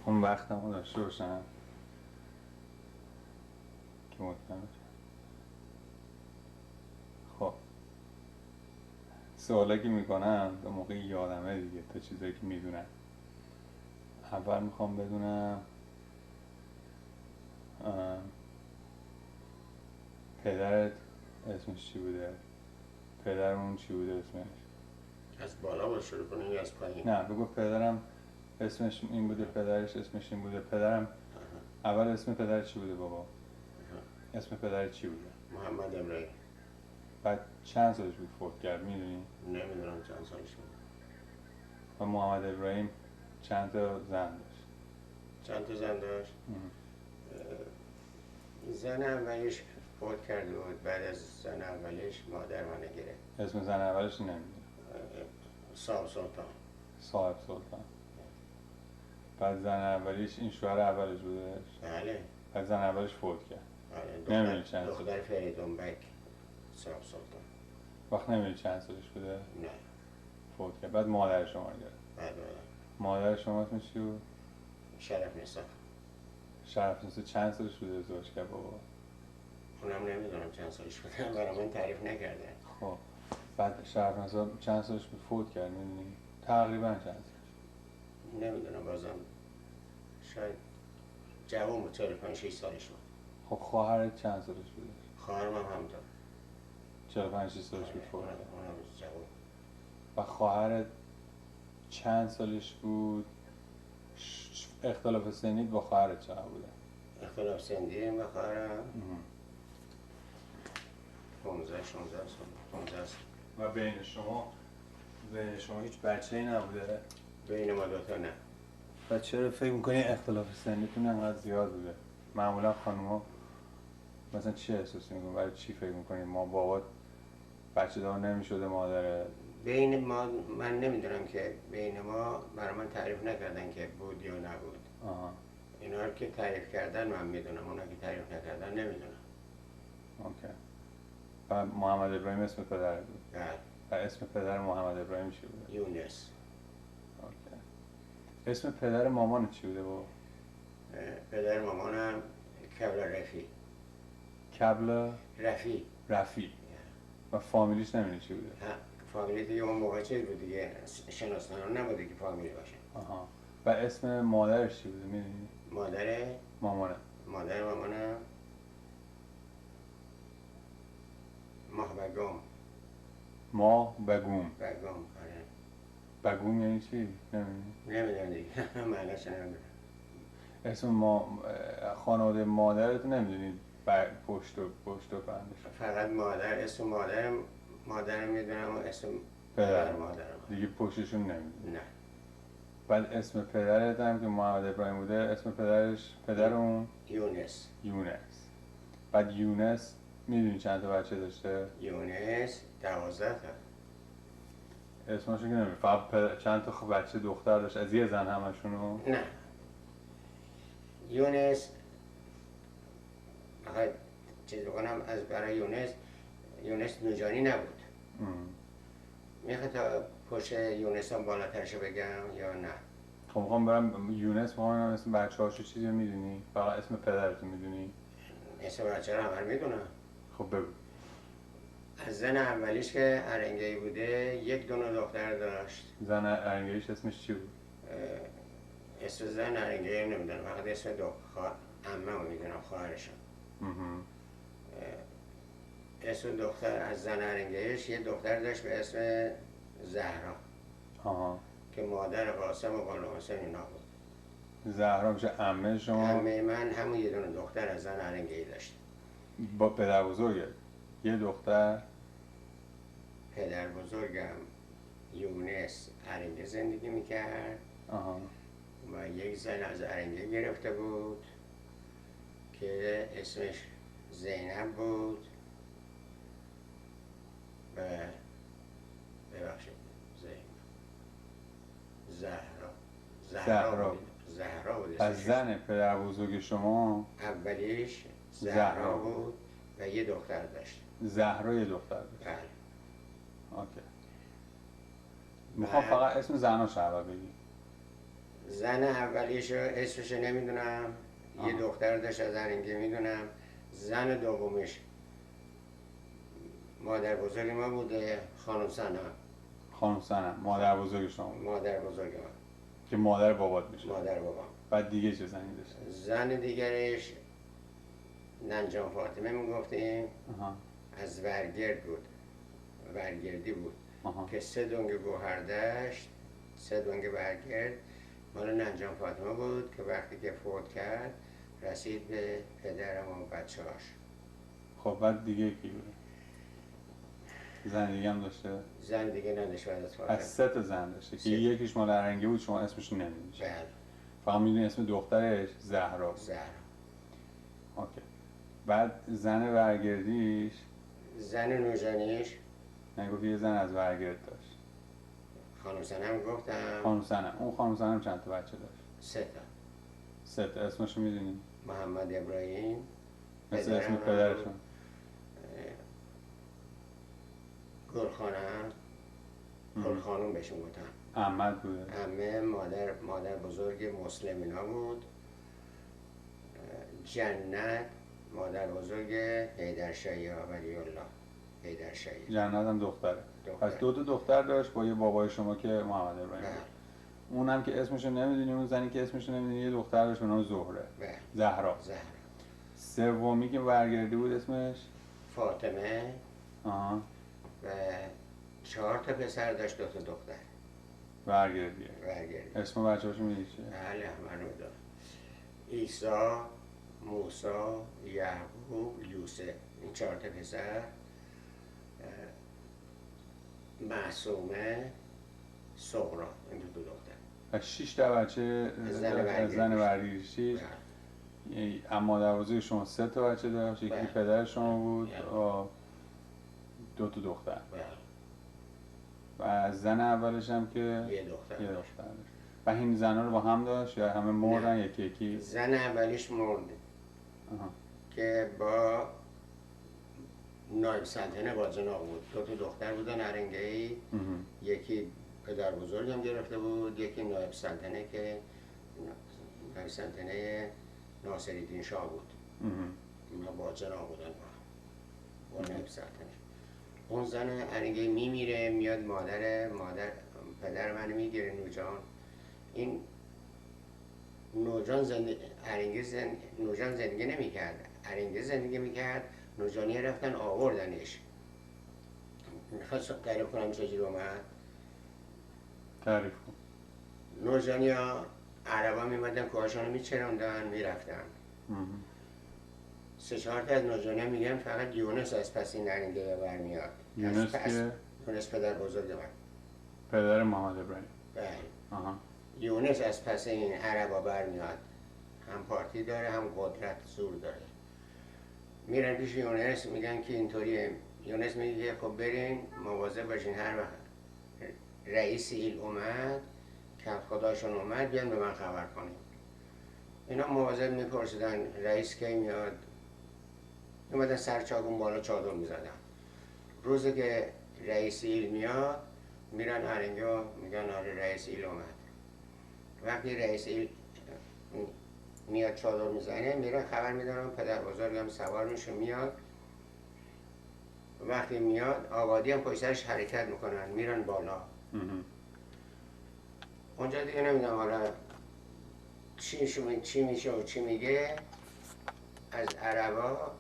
اون وقتم رو داشته باشم که مطمئن باشم. خب سوالا که میکنم به موقع یادمه دیگه، تا چیزایی که میدونم. اول میخوام بدونم پدرت اسمش چی بوده؟ پدرمون چی بوده اسمش؟ از بالا باید شروع کنیم یا از پایین؟ نه بگو پدرم اسمش این بوده، پدرش اسمش این بوده. پدرم اول اسم پدر چی بوده بابا؟ اسم پدر چی بوده؟ محمد ابراهیم. بعد چند سالش بود فوت کرد میدونی؟ نمیدونم چند سالش بود. و محمد ابراهیم چند تا زن داشت؟ چند تا زن داشت؟ زن اولیش فوت کرده بود، بعد از زن اولیش مادر منو گرفت. اسم زن اولش نمیدونم. صاحب سلطان. صاحب سلطان. بعد زن اولیش این شوهر اولش بوده؟ بله. بعد زن اولش فوت کرد. آره دختر فریدون بک صاحب سلطان. وقت نمیدونی چند سالش بوده؟ نه. فوت کرد. بعد مادر شما رو گرفت. بعد مادر شما اسمش چی بود؟ شرف نیسا. شرف نیسا چند سالش بوده ازدواج کرد بابا؟ اونم نمیدونم چند سالش بوده، برای من تعریف نکرده. خب بعد شرف نیسا چند سالش بود فوت کرد میدونی؟ تقریبا چند سالش؟ نمیدونم بازم شاید جوان بود، 45-6 سالش بود. خب خواهرت چند سالش بوده؟ خواهرم هم همونطور 45-6 سالش بود فوت کرد. اونم جوان. و خواهرت چند سالش بود؟ اختلاف سنیت با خواهرت چقدر بوده؟ اختلاف سنی با خواهرم 15 16 سال. 15 سال. و بین شما هیچ بچه‌ای نبوده؟ بین ما دوتا نه. و چرا فکر میکنی اختلاف سنیتون انقدر زیاد بوده؟ معمولا خانوما مثلا چی احساس میکنی؟ برای چی فکر میکنی ما بابات بچه دار نمیشده مادره؟ بین ما من نمیدونم که بین ما برای من تعریف نکردن که بود یا نبود. اینا رو که تعریف کردن من میدونم، اونا که تعریف نکردن نمیدونم. اوکی. و محمد ابراهیم اسم پدر بود؟ بله. و اسم پدر محمد ابراهیم چی بوده؟ یونس. اوکی. اسم پدر مامان چی بوده بابا؟ پدر مامانم کبل رفی. کبل رفی. و فامیلیش نمیدونی چی بوده؟ فامیلی دیگه اون موقع چیز بود دیگه، شناسنامه نبوده که فامیلی باشه. و اسم مادرش چی بوده میدونی؟ مامانم بگوم. آره. بگوم یعنی چی؟ نمیدونم دیگه. معنیش نمیدونم. اسم خانواده مادرت نمیدونی؟ پشت و بندش فقط اسم مادرم میدونم و اسم پدر مادرم دیگه پشتشون نمیدونی؟ نه. بعد اسم پدرت هم که محمد ابراهیم بوده، اسم پدر اون؟ یونس. بعد یونس میدونی چند تا بچه داشته؟ یونس 12 تا. اسمشو که نمیدونی، فقط چند تا بچه دختر داشت از یه زن همشونو؟ نه. یونس بخواید چیز بکنم از برای یونس نوجانی نبود. میخواد تا پشت یونس هم بالاترشو بگم یا نه؟ خب میخوام برم یونس، میخوام اسم بچه هاشو چیزی میدونی؟ فقط اسم پدرتو میدونی؟ اسم بچه رو همه میدونم. خب بگو. از زن اولیش که ارنگی بوده یک دونه دختر داشت. زن ارنگیش اسمش چی بود؟ اسم زن ارنگی نمیدونم، فقط اسم عمه رو میدونم، خواهرشم. اسم دختر از زن ارنگیش یه دختر داشت به اسم زهرا که مادر قاسم و غلام حسین اینا بود. زهرا میشه عمه شما؟ عمه من همون یه دونه دختر از زن ارنگی داشت. با پدر بزرگه؟ یه دختر؟ پدر بزرگم یونس ارنگی زندگی میکرد و یک زن از ارنگی گرفته بود که اسمش زینب بود و ببخشید زهرا بود. از زن پدر بزرگ شما اولیش زهرا بود و یه دختر داشت. زهرا یه دختر داشت؟ بله. اوکی. میخوام فقط اسم زناش اول بگی. زن اولیش اسمش نمیدونم، یه دختر داشت از ارنگه میدونم. زن دومیش مادر بزرگ ما بوده، خانم سنا. خانم سنا مادر بزرگ شما بود؟ مادر بزرگ ما که مادر بابات میشه؟ مادر بابا. بعد دیگه چه زنی داشت؟ زن دیگرش ننجان فاطمه میگفتیم، از ورگرد بود، ورگردی بود که 3 دنگ گوهر داشت، 3 دنگ ورگرد مال ننجان فاطمه بود که وقتی که فوت کرد رسید به پدرم و بچه هاش. خب بعد دیگه کی بود؟ زن دیگه هم داشته؟ زن دیگه نداشت بعد از فاطمه. از 3 تا زن داشته که یکیش مال ارنگه بود، شما اسمش نمیدونید؟ بله. فقط میدونی اسم دخترش زهرا. اوکی. بعد زن ورگردیش؟ زن نوجانیش نگفتی یه زن از ورگرد داشت؟ خانم سنم گفتم. خانم سنم. اون خانم سنم چند تا بچه داشت؟ 3 تا. 3 تا. اسمشو میدونی؟ محمد ابراهیم مثل اسم پدرشون؟ گلخانم بهشون گفتم. احمد بوده؟ عمه مادر بزرگ مسلمینا بود. جنت مادر بزرگ حیدرشاهی ها، ولی الله حیدرشاهی. جنت هم دختره. پس 2 تا دختر داشت با یه بابای شما که محمد ابراهیم بود. اونم که اسمشو نمیدونی، اون زنی که اسمشو نمیدونی یه دختر داشت به نام زهره. زهرا. سومی که ورگردی بود اسمش؟ فاطمه. و 4 تا پسر داشت، 2 تا دختر. ورگردی. اسم بچه‌هاشو میدونی چیه؟ بله من میدونم. عیسی، موسی، یعقوب، یوسف. این 4 تا پسر. معصومه، صغرا. این 2 دختر. و 6 تا بچه زن ورگردی. اما مادر بزرگ شما 3 تا بچه داشت، یکی پدر شما بود و 2 تا دختر. و از زن اولش هم که یه دختر داشت. و این زنها رو با هم داشت یا همه مردن یکی یکی؟ زن اولیش مرده که با نایب سلطنه باجناق بود. 2 تا دختر بودن ارنگه‌ای. یکی پدر بزرگم گرفته بود، یکی نایب سلطنه که نایب سلطنه ناصرالدین شاه بود. اونا باجناق بودن با نایب سلطنه. اون زن ارنگه‌ای میمیره، میاد مادر پدر من میگیره، نوجان. این نوجان زندگی نمیکرد، ارنگه زندگی میکرد. نوجانی رفتن آوردنش. میخواست تعریف کنم چجور اومد؟ تعریف کن. نوجانی ها عربا میمدن کوهاشانو میچروندن میرفتن. 3-4 تا از نوجانی ها میگن فقط یونس از پس این ارنگه برمیاد. یونس که؟ یونس پدر بزرگ من، پدر محمد ابراهیم. بله. یونس از پس این عربا برمیاد، هم پارتی داره هم قدرت زور داره. میرن پیش یونس میگن که اینطوریه. یونس میگه خب برین مواظب باشین، هر وقت رئیس ایل اومد که خداشون اومد بیان به من خبر کنیم. اینا مواظب میپرسیدن رئیس کی میاد، اومدن سر چاگون بالا چادر میزدن. روزی که رئیس ایل میاد میرن ارنگا میگن آره رئیس ایل اومد. وقتی رئیس ایل میاد چادر میزنه میرن خبر میدارن پدر بزرگم سوار میشه میاد. وقتی میاد آبادی هم پشتش حرکت میکنن میرن بالا. اونجا دیگه نمیدونم حالا چی میشه و چی میگه. از عربا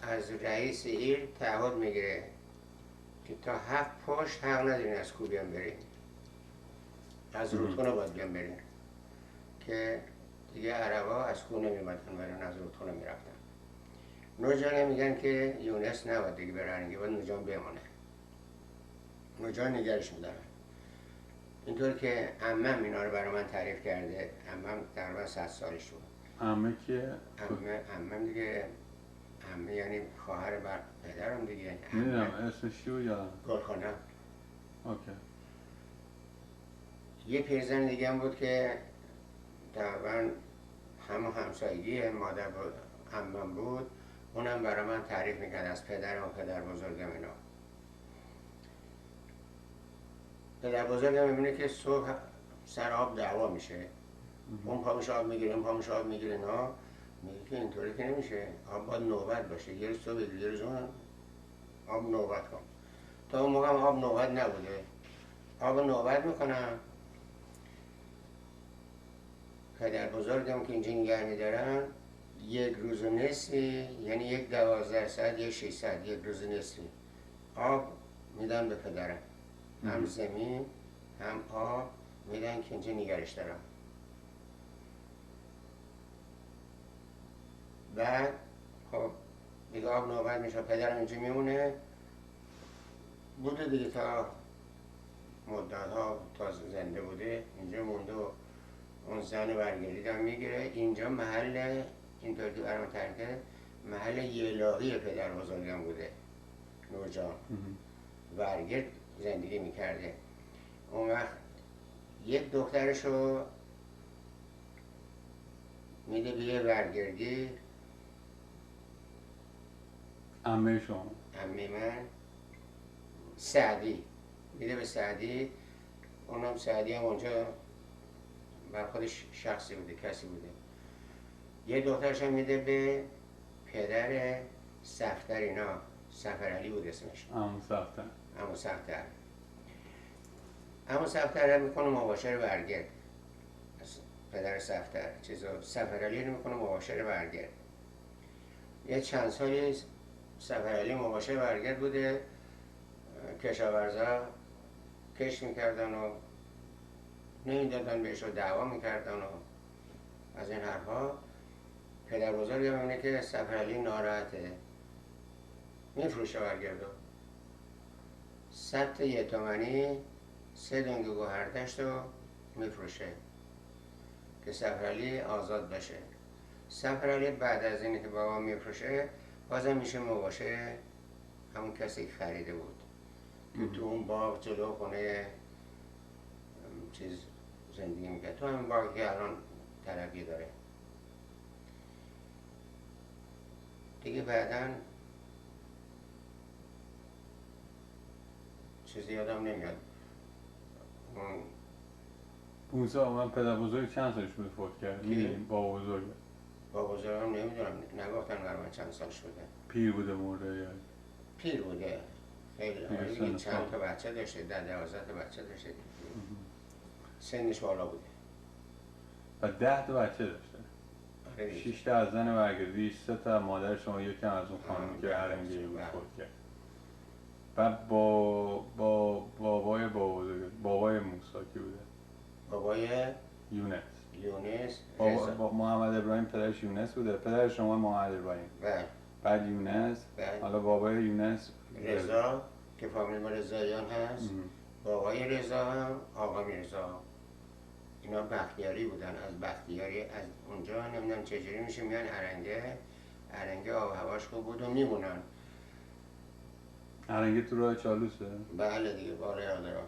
از رئیس ایل تعهد میگیره که تا 7 پشت حق ندارین از کو بیان برین، از رودخونه باید بیان برین. که دیگه عربا از کو نمیمدن برن، از رودخونه میرفتن. نوجانه میگن که یونس نباید دیگه برن، باید نوجان بمانه. نوجان نگرش میدارن. اینطور که عمم اینا رو برای من تعریف کرده. عمم تقریبا 100 سالش بود. عمه کیه؟ عمم دیگه، عمه یعنی خواهر بر پدرم دیگه. میدونم اسمش چی بود یادم. گلخانم. اوکی. یه پیرزن دیگه هم بود که تقریبا همسایگی مادر عمم بود. اونم برای من تعریف میکرد از پدرم و پدر بزرگم اینا. پدر بزرگم میبینه که صبح سر آب دعوا میشه. اون پا میشه آب میگیره، این پا میشه آب میگیره، نه میگه که اینطوری که نمیشه، آب باید نوبت باشه، یه روز تو بگیر یه روز اون آب نوبت کن. تا اون موقع آب نوبت نبوده، آب نوبت میکنم. پدر بزرگم که اینجا نگه میدارن یک روز و نصفی، یعنی یک 12 ساعت یک 6 ساعت، یک روز نصفی آب میدن به پدرم، هم زمین هم آب میدن که اینجا نگرش دارم. بعد خب دیگه آب نوبت میشه، پدرم اینجا میمونه، بوده دیگه تا مدت ها تا زنده بوده اینجا مونده و اون زن برگردیدم میگیره. اینجا محل اینطور که برام ترکه محل یلاقی پدر بزرگم بوده، نورجان برگرد زندگی میکرده. اون وقت یک دخترشو میده بیه برگردی، عمه شما؟ عمه من سعدی میده به سعدی، اونم سعدی هم اونجا بر خودش شخصی بوده، کسی بوده. یه دخترش هم میده به پدر صفتر، اینا صفرعلی بود اسمش، عمو صفتر. عمو صفتر. عمو صفتر میکنه مباشر برگرد، پدر صفتر چیزا صفرعلی رو میکنه مباشر برگرد. یه چند سالی صفرعلی مباشر برگرد بوده، کشاورزا کش میکردن و نمیدادن بهش رو دعوا میکردن و از این حرفا. پدر بزرگم اینه که صفرعلی ناراحته، میفروشه برگردو 100 تا 1 تومانی 3 دنگ گوهردشت رو میفروشه که صفرعلی آزاد بشه. صفرعلی بعد از اینه که بابا میفروشه بازم میشه مباشر همون کسی که خریده بود که تو اون باغ جلو خونه چیز زندگی میکرد، تو همین باغی که الان ترقی داره دیگه. بعدن چیزی یادم نمیاد. بوسا من پدر بزرگ چند سالش بود فوت کرد؟ میدونیم با بزرگ؟ با بزرگم نمیدونم، نگفتن برای من چند سالش بوده. پیر بوده مرده یا؟ پیر بوده خیلی، چند تا بچه داشته، 12 تا بچه داشته، سنش بالا بوده و 10 تا بچه داشته. 6 تا از زن برگردی، 3 تا مادر شما، یکم از اون خانمی که هرنگی بود فوت کرد. بعد با بابای موسی کی بوده؟ بابای یونس. رضا. محمد ابراهیم پدرش یونس بوده، پدر شما محمد ابراهیم. بعد یونس. حالا بابای یونس رضا که فامیل ما رضاییان هست. بابای رضا هم آقا میرزا. اینا بختیاری بودن، از بختیاری از اونجا نمیدونم چجوری میشه میان ارنگه آب هواش خوب بود و میمونن. ارنگه تو راه چالوسه؟ بله دیگه، بالا یادرم.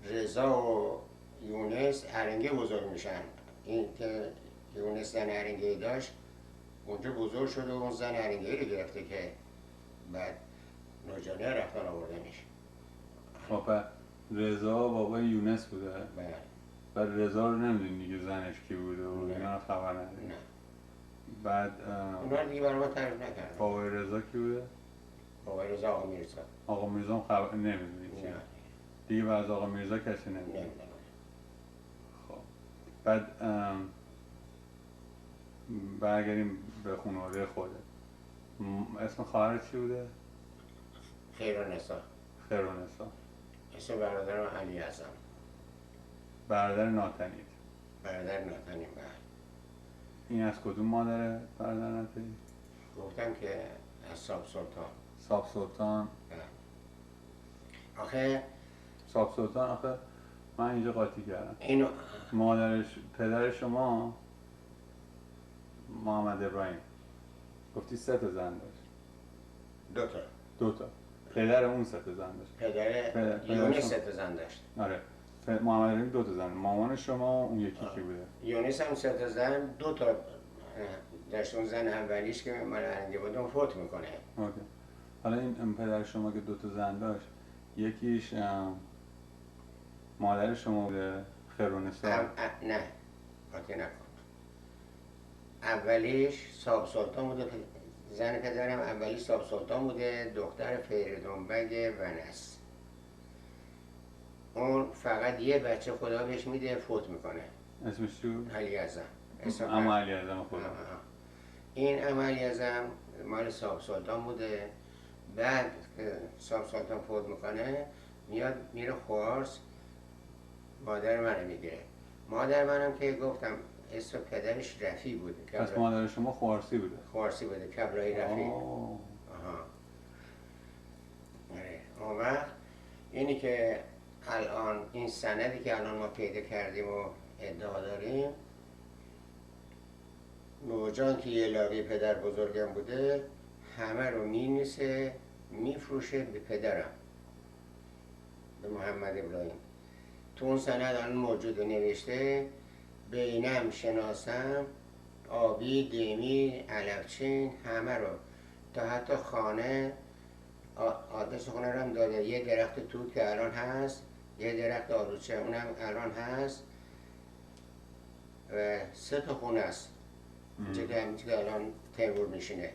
رضا و یونس ارنگه بزرگ میشن. این که یونس زن ارنگه داشت اونجا بزرگ شده و اون زن ارنگه رو گرفته که بعد نوجانه رفتن آوردنش. خب رضا بابای یونس بوده؟ بله. بعد رضا رو نمیدونی دیگه زنش کی بوده و اینا خبر نداری؟ نه. بعد اونا دیگه برای ما تعریف نکردن. بابای رضا کی بوده؟ بابای رضا آقا میرزا. آقا میرزا هم خبر نمیدونی چیه؟ دیگه بعد از آقا میرزا کسی نمیدونه. خب بعد برگردیم به خانواده خودت. اسم خواهرت چی بوده؟ خیرونسا. اسم برادرم علی اعظم. برادر ناتنید. برادر ناتنی. بله. این از کدوم مادره برادر ناتنی؟ گفتم که از ساب سلطان. آخه ساب سلطان آخه من اینجا قاطی کردم. اینو پدر شما محمد ابراهیم گفتی 3 تا زن داشت؟ 2 تا. پدر اون 3 تا زن داشت. پدر یونس 3 تا زن داشت. آره. محمد ابراهیم 2 تا زن. مامان شما اون یکی کی بوده؟ یونس هم 3 تا زن، 2 تا داشت. اون زن اولیش که مال ارنگه بود اون فوت میکنه. اوکی. حالا این پدر شما که 2 تا زن داشت، یکیش مادر شما بوده خرونسا؟ نه قاطی نکن. اولیش صاحب سلطان بوده، زن پدرم اولی صاحب سلطان بوده، دختر فریدون بگ ونس. اون فقط یه بچه خدا بهش میده، فوت میکنه. اسمش چی؟ علی اعظم. اما علی اعظم خدا. این اما علی اعظم مال صاحب سلطان بوده. بعد که صاحب سلطان فوت میکنه میاد میره خوارس، مادر منو میگیره. مادر منم که گفتم اسم پدرش رفی بوده. پس مادر شما خوارسی بوده؟ خوارسی بوده، کبرایی رفی. آها. اون وقت اینی که الان این سندی که الان ما پیدا کردیم و ادعا داریم، نوجان که یه لاغی پدر بزرگم بوده همه رو می‌نویسه میفروشه به پدرم، به محمد ابراهیم. تو اون سند الان موجود نوشته بینم شناسم آبی دیمی علفچین همه رو، تا حتی خانه آدرس خونه رو هم داده. یه درخت توت که الان هست، یه درخت آلوچه اونم الان هست و 3 تا خونه است اینجا که الان تیمور میشینه.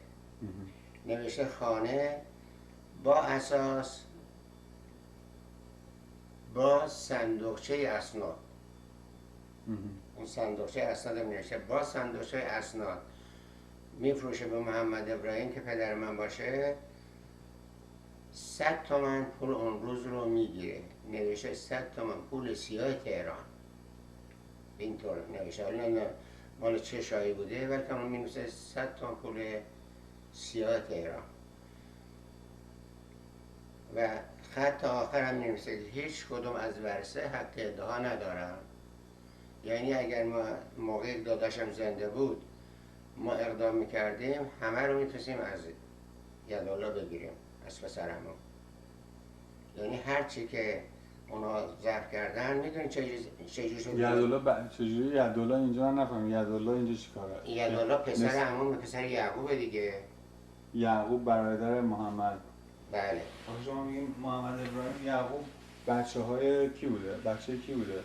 نوشته خانه با اساس با صندوقچه اسناد. اون صندوقچه اسناد هم نوشته با صندوقچه اسناد میفروشه به محمد ابراهیم که پدر من باشه. 100 تومن پول اون روز رو میگیره. نوشته 100 تومن پول سیاه تهران. اینطور نوشته. حالا مال چه شایی بوده ولی که اون مینویسه 100 تومن پول سیاه تهران. و خط آخر هم نوشته هیچ کدوم از ورثه حق ادعا ندارم. یعنی اگر ما موقع داداشم زنده بود ما اقدام میکردیم همه رو میتونستیم از یدالله بگیریم، از پسرمون. یعنی هرچی که اونا ظرف کردن میدونی چجوری شد؟ چجوری یدالله اینجا نفهم. یدالله اینجا چیکاره؟ یدالله پسر عموم پسر یعقوب دیگه. یعقوب برادر محمد. بله. شما میگین محمد ابراهیم یعقوب بچه های کی بوده؟ بچه کی بوده؟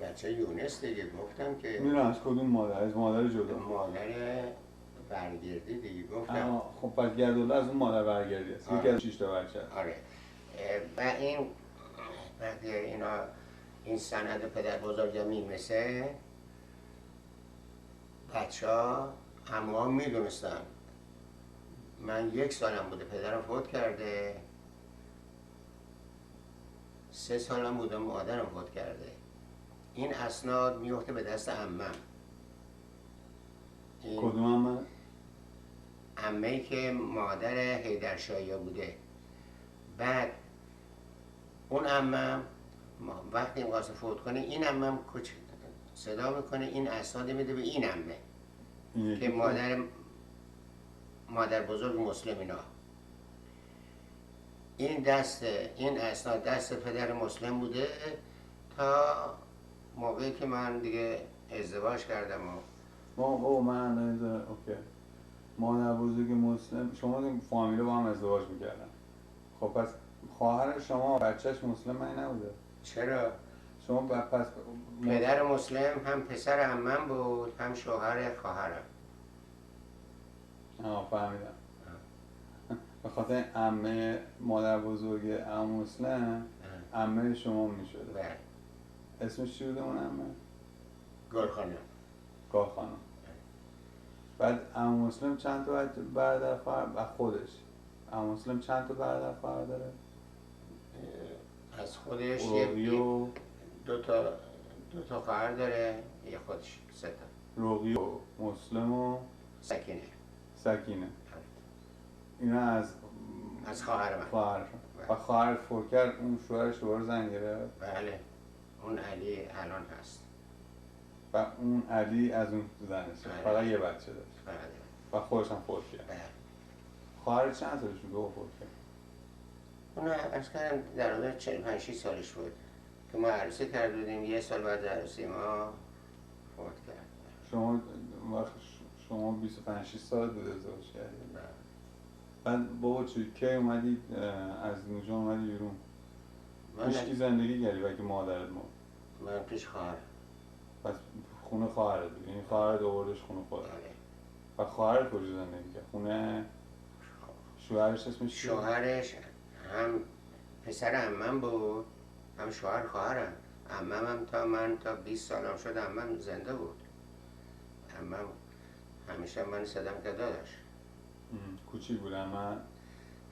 بچه یونس دیگه. گفتم که میره از کدوم مادر؟ از مادر جدا؟ مادر برگردی دیگه گفتم. خب پس یدالله از اون مادر برگردی است. یکی از 6 تا بچه. آره. و این وقتی اینا این سند پدر بزرگ می‌نویسه، بچه ها همه میدونستن. من 1 سالم بوده پدرم فوت کرده، 3 سالم بوده مادرم فوت کرده. این اسناد میفته به دست عمم. کدوم عمه؟ عمه‌ای که مادر حیدرشاهی بوده. بعد اون عمم وقتی می‌خواسته فوت کنه، این عمم صدا میکنه این اسناد میده به این عمه که مادر بزرگ مسلم اینا. این اسناد دست پدر مسلم بوده تا موقعی که من دیگه ازدواج کردم و من اوکی. مادر بزرگ مسلم شما فامیله با هم ازدواج میکردن. خب پس خواهر شما بچهش مسلم نبوده؟ چرا؟ شما پس پدر مسلم هم پسر عمم بود هم شوهر خواهرم. فهمیدم. به خاطر عمه مادر بزرگ عمو مسلم عمه شما میشده. بله. اسمش چی بوده اون عمه؟ گل خانم. بعد عمو مسلم چند تا برادر خواهر و خودش؟ عمو مسلم چند تا برادر خواهر داره؟ از خودش روغیو 2 تا خواهر داره، یه خودش 3 تا. روغیو، مسلم و سکینه. اینا از خواهر من. و خواهر فوت کرد، اون شوهرش دوباره زن گرفت؟ بله. اون علی الان هست. و اون علی از اون زنشه. فقط یه بچه داشت. بله. و خودش هم فوت کرد. بله. خواهر چند سالش بود که فوت کرد؟ اون از کردم در حدود 45-6 سالش بود که ما عروسی کرده بودیم. 1 سال بعد عروسی ما فوت کرد. شما 25-6 سال بود ازدواج کردید؟ بعد بابا کی اومدید از اونجا اومدی بیرون؟ پیش کی زندگی کردی و که مادرت مرد؟ من پیش خواهر. پس خونه خواهرت بود، یعنی خواهرت آوردش خونه خودت. و خواهرت کجا زندگی کرد؟ خونه شوهرش اسمش چیه؟ شوهرش هم پسر عمم بود، هم شوهر خواهرم. عمم من تا 20 سالم شد عمم زنده بود. عمم همیشه من صدام که داداش. کوچیک بود عمم؟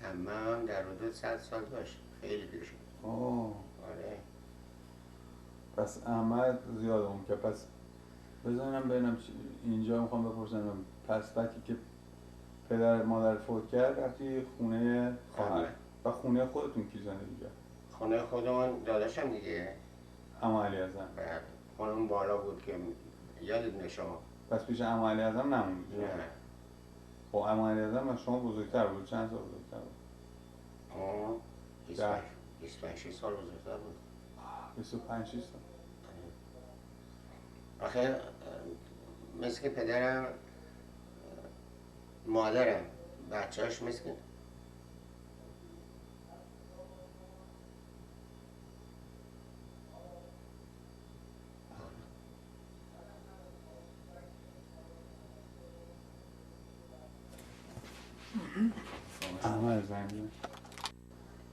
عمم در حدود 100 سال داشت، خیلی پیر شد. آره. پس عمت زیاد اون که پس بزنم ببینم اینجا میخوام بپرسم، پس وقتی که پدر مادر فوت کرد رفتی خونه خواهر و خونه خودتون کی زندگی کرد؟ خونه خودمون داداشم دیگه، عمو علی اعظم. خونمون بالا بود که یادت شما. پس پیش عمو علی اعظم نموندی؟ نه. خب عمو علی اعظم از شما بزرگتر بود؟ چند سال بزرگتر بود؟ 25 سال بزرگتر بود. 25 سال. آخه مثل که پدرم مادرم بچه‌اش مثل که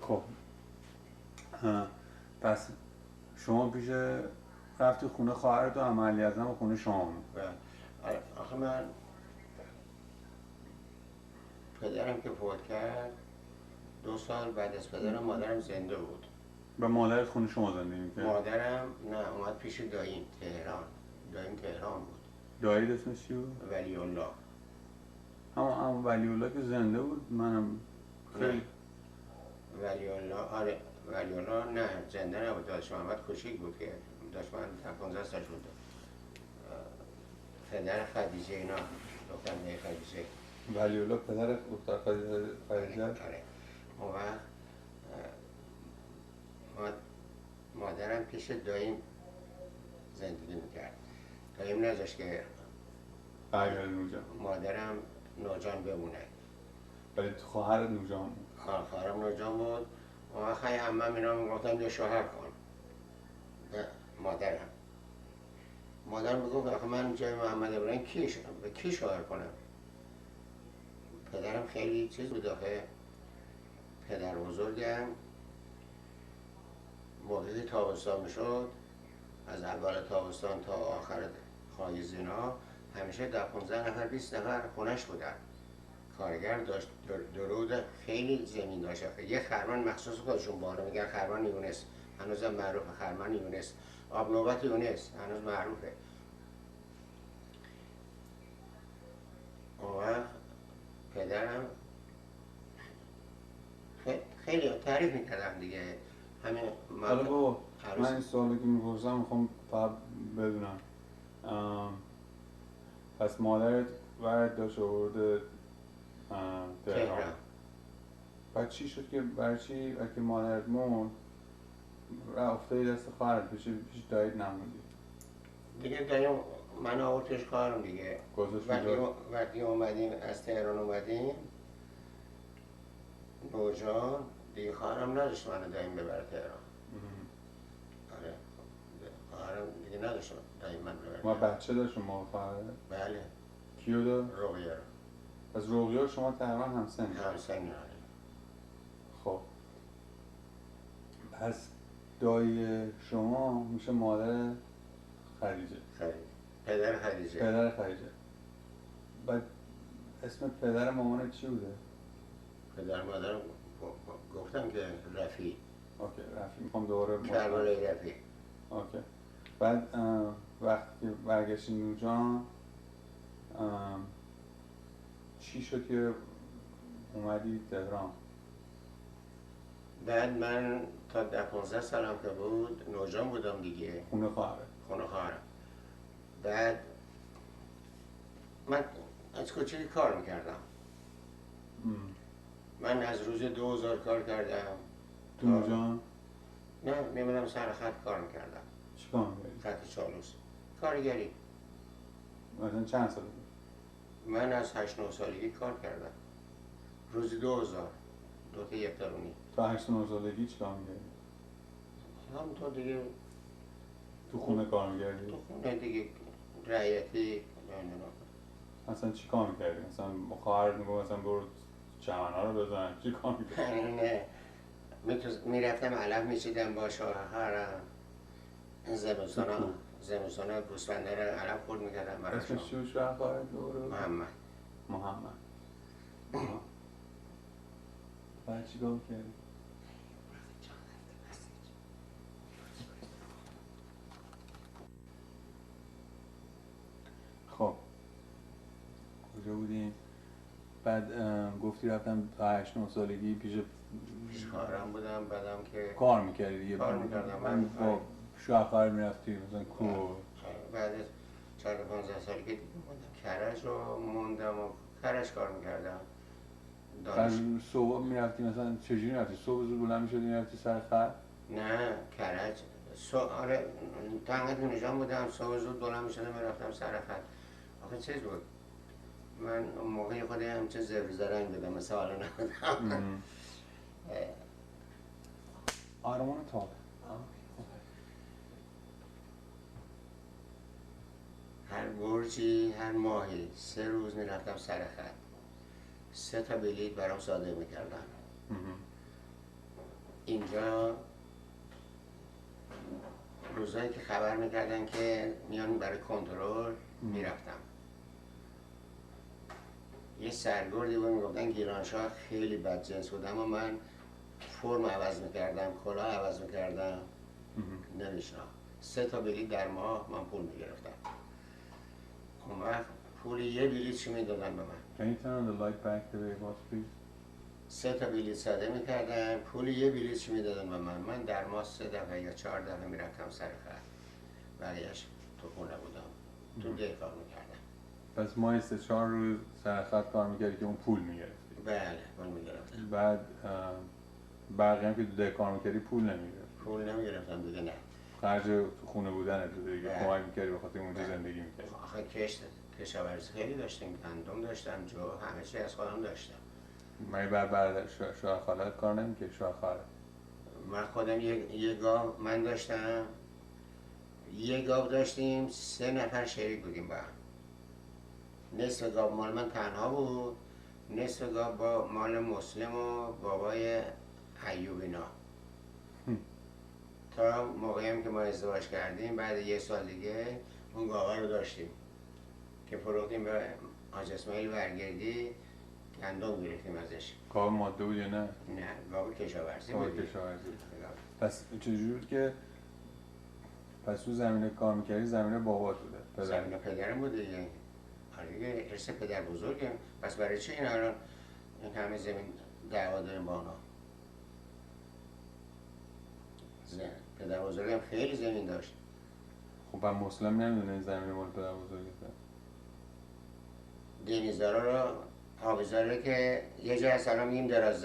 خب پس شما پیش رفتی خونه خواهرت و عمو علی اعظم و خونه شما بود؟ آخه من پدرم که فوت کرد 2 سال بعد از پدرم مادرم زنده بود. و مادرت خونه شما زندگی می‌کرد؟ مادرم نه، اومد پیش داییم تهران بود. دایید اسمش چی بود؟ ولی الله. اما ولی الله که زنده بود منم خیلی ولی الله، آره ولی الله نه زنده نبود، داشت محمد کوچیک بود که داشت من 15 سالش بود. پدر خدیجه اینا، دختر خدیجه. ولی الله پدر دختر خدیجه؟ آره. اون وقت مادرم پیش داییم زندگی میکرد. داییم نذاشت که مادرم نوجان بمونه. ولی خواهر نوجان بود؟ خواهرم نوجان بود. اون وقت خیلی عمم اینا میگفتن یه شوهر کن. مادرم میگفت آخه من جای محمد ابراهیم به کی شوهر کنم؟ پدرم خیلی چیز بود، آخه پدر بزرگم موقعی تابستان میشد از اول تابستان تا آخر پاییز اینا همیشه 15 نفر 20 نفر خونش بودن. کارگر داشت، درود خیلی زمین داشت. یه خرمان مخصوص خودشون بالا میگن خرمان یونس، هنوزم معروفه خرمان یونس. آب نوبت یونس هنوز معروفه. اون وقت پدرم خیلی تعریف میکردم دیگه. همین حالا بابا من این سوالی که میپرسم میخوام فقط بدونم، پس مادرت ورد داشت آورده تهران. بعد چی شد که برای چی وقتی مادرت مرد افتادی دست خواهرت پیش دایید نموندی؟ دیگه دایم من آورد پیش خواهرم دیگه. وقتی اومدیم از تهران اومدیم نوجان دیگه خواهرم نداشت منو دایم ببره تهران. آره خواهرم دیگه نداشت دایم من ببره. ما بچه داشت شما خواهره؟ بله. کیو داشت؟ رقیه. از رقیه شما تقریبا همسنی؟ همسنی. خب پس دایی شما میشه مادر خدیجه. پدر خدیجه. پدر خدیجه. بعد اسم پدر مامانت چی بوده؟ پدر مادرم گفتم که رفیع. اوکی رفیع. میخوام دوباره کربلای رفیع. اوکی. بعد وقتی که برگشتی نوجان چی شد که اومدی تهران؟ بعد من تا 15 سالم که بود نوجان بودم دیگه. خونه خواهره. خونه خواهرم. بعد من از کوچیکی کار میکردم. من از روز 2000 کار کردم. تو نوجان؟ نه میمونم سر خط کار میکردم. چی کار میکردی؟ خط چالوس. کارگری. مثلا چند سال بود؟ من از 8-9 سالگی کار کردم. روزی 2000 2 تا 1 درونی. تا 8-9 سالگی چی کار میکردی؟ همونطور دیگه تو خونه کار میکردی؟ تو خونه دیگه رعیتی. اصلا چی کار میکردی؟ مثلا خواهرت میگفت مثلا برو چمن‌ها رو بزن، چی کار میکردی؟ نه میرفتم علف میچیدم با شوهرم، زمستانا گوسفنده رو علف خورد میکردم براشون. اسمش چی بود شوهر خواهرت؟ محمد. بعد چی کار میکردی؟ خب کجا بودیم؟ بعد گفتی رفتم تا 8-9 سالگی پیش خواهرم بودم، بعدم که کار میکردی دیگه؟ کار میکردم. من با شوهر خواهر میرفتی مثلا کوه؟ بعد 14-15 سالگی دیگه بودم کرج رو موندم و کرج کار میکردم. بعد صبح میرفتی مثلا چجوری میرفتی؟ صبح زود بلند میشدی میرفتی سر خط؟ نه کرج آره تنقیت نجام بودم، صبح زود بلند میشدم میرفتم سر خط. آخه چیز بود، من اون موقع خود همچه زبر زرنگ بودم، مثل حالا نبودم. آرمان تابه هر برجی هر ماهی 3 روز میرفتم سر خط، 3 تا بلیط برام صادر میکردن. اینجا روزایی که خبر میکردن که میان برای کنترل میرفتم. یه سرگردی بود میگفتن گیرانشاه خیلی بدجنس بود، اما من فرم عوض میکردم، کلاه عوض میکردم، نمیشنم. 3 تا بلیط در ماه من پول میگرفتم. اون وقت پول یه بلیط چی میدادن به من؟ Can you turn on the light back to the boss please? 3 تا بلیط صادر میکردن، پول یه بلیط چی میدادن به من؟ من در ماه 3 دفعه یا 4 دفعه میرفتم سر خط، بقیه‌اش تو خونه بودم، تو ده کار میکردم. پس ماهی 3-4 روز سر خط کار میکردی که اون پول میگرفتی؟ بله پول میگرفتم. بعد بقیه هم که تو ده کار میکردی پول نمیگرفتی؟ پول نمیگرفتم دیگه، نه. خرج تو خونه بودن تو دیگه کمک میکردی به خاطر اونجا زندگی میکردی؟ آخه کشاورزی خیلی داشتیم، گندم داشتم، جو، همه چی از خودم داشتم. من بعد شوهر خالت کار نمیکرد؟ شوهر خالت من خودم یه گاو من داشتم، یه گاو داشتیم، 3 نفر شریک بودیم با هم. نصف گاو مال من تنها بود، نصف گاو با مال مسلم و بابای ایوبینا. تا موقعی هم که ما ازدواج کردیم، بعد 1 سال دیگه اون گاوه رو داشتیم که فروختیم به حاج اسماعیل برگردی، گندم گرفتیم ازش. گاو ماده بود یا نه؟ نه گاو کشاورزی بود. پس چجوری بود که پس تو زمینه کار میکردی؟ زمینه بابات بوده؟ زمینه پدرم بود دیگه. آره دیگه، ارث پدر بزرگم. پس برای چی این الان این همه زمین دعوا داریم با اونا؟ پدر بزرگم خیلی زمین داشت. خب با مسلم نمیدونه این زمین مال پدر بزرگته؟ دینیزارا رو آبیزاره که یه جای از الان میگیم دراز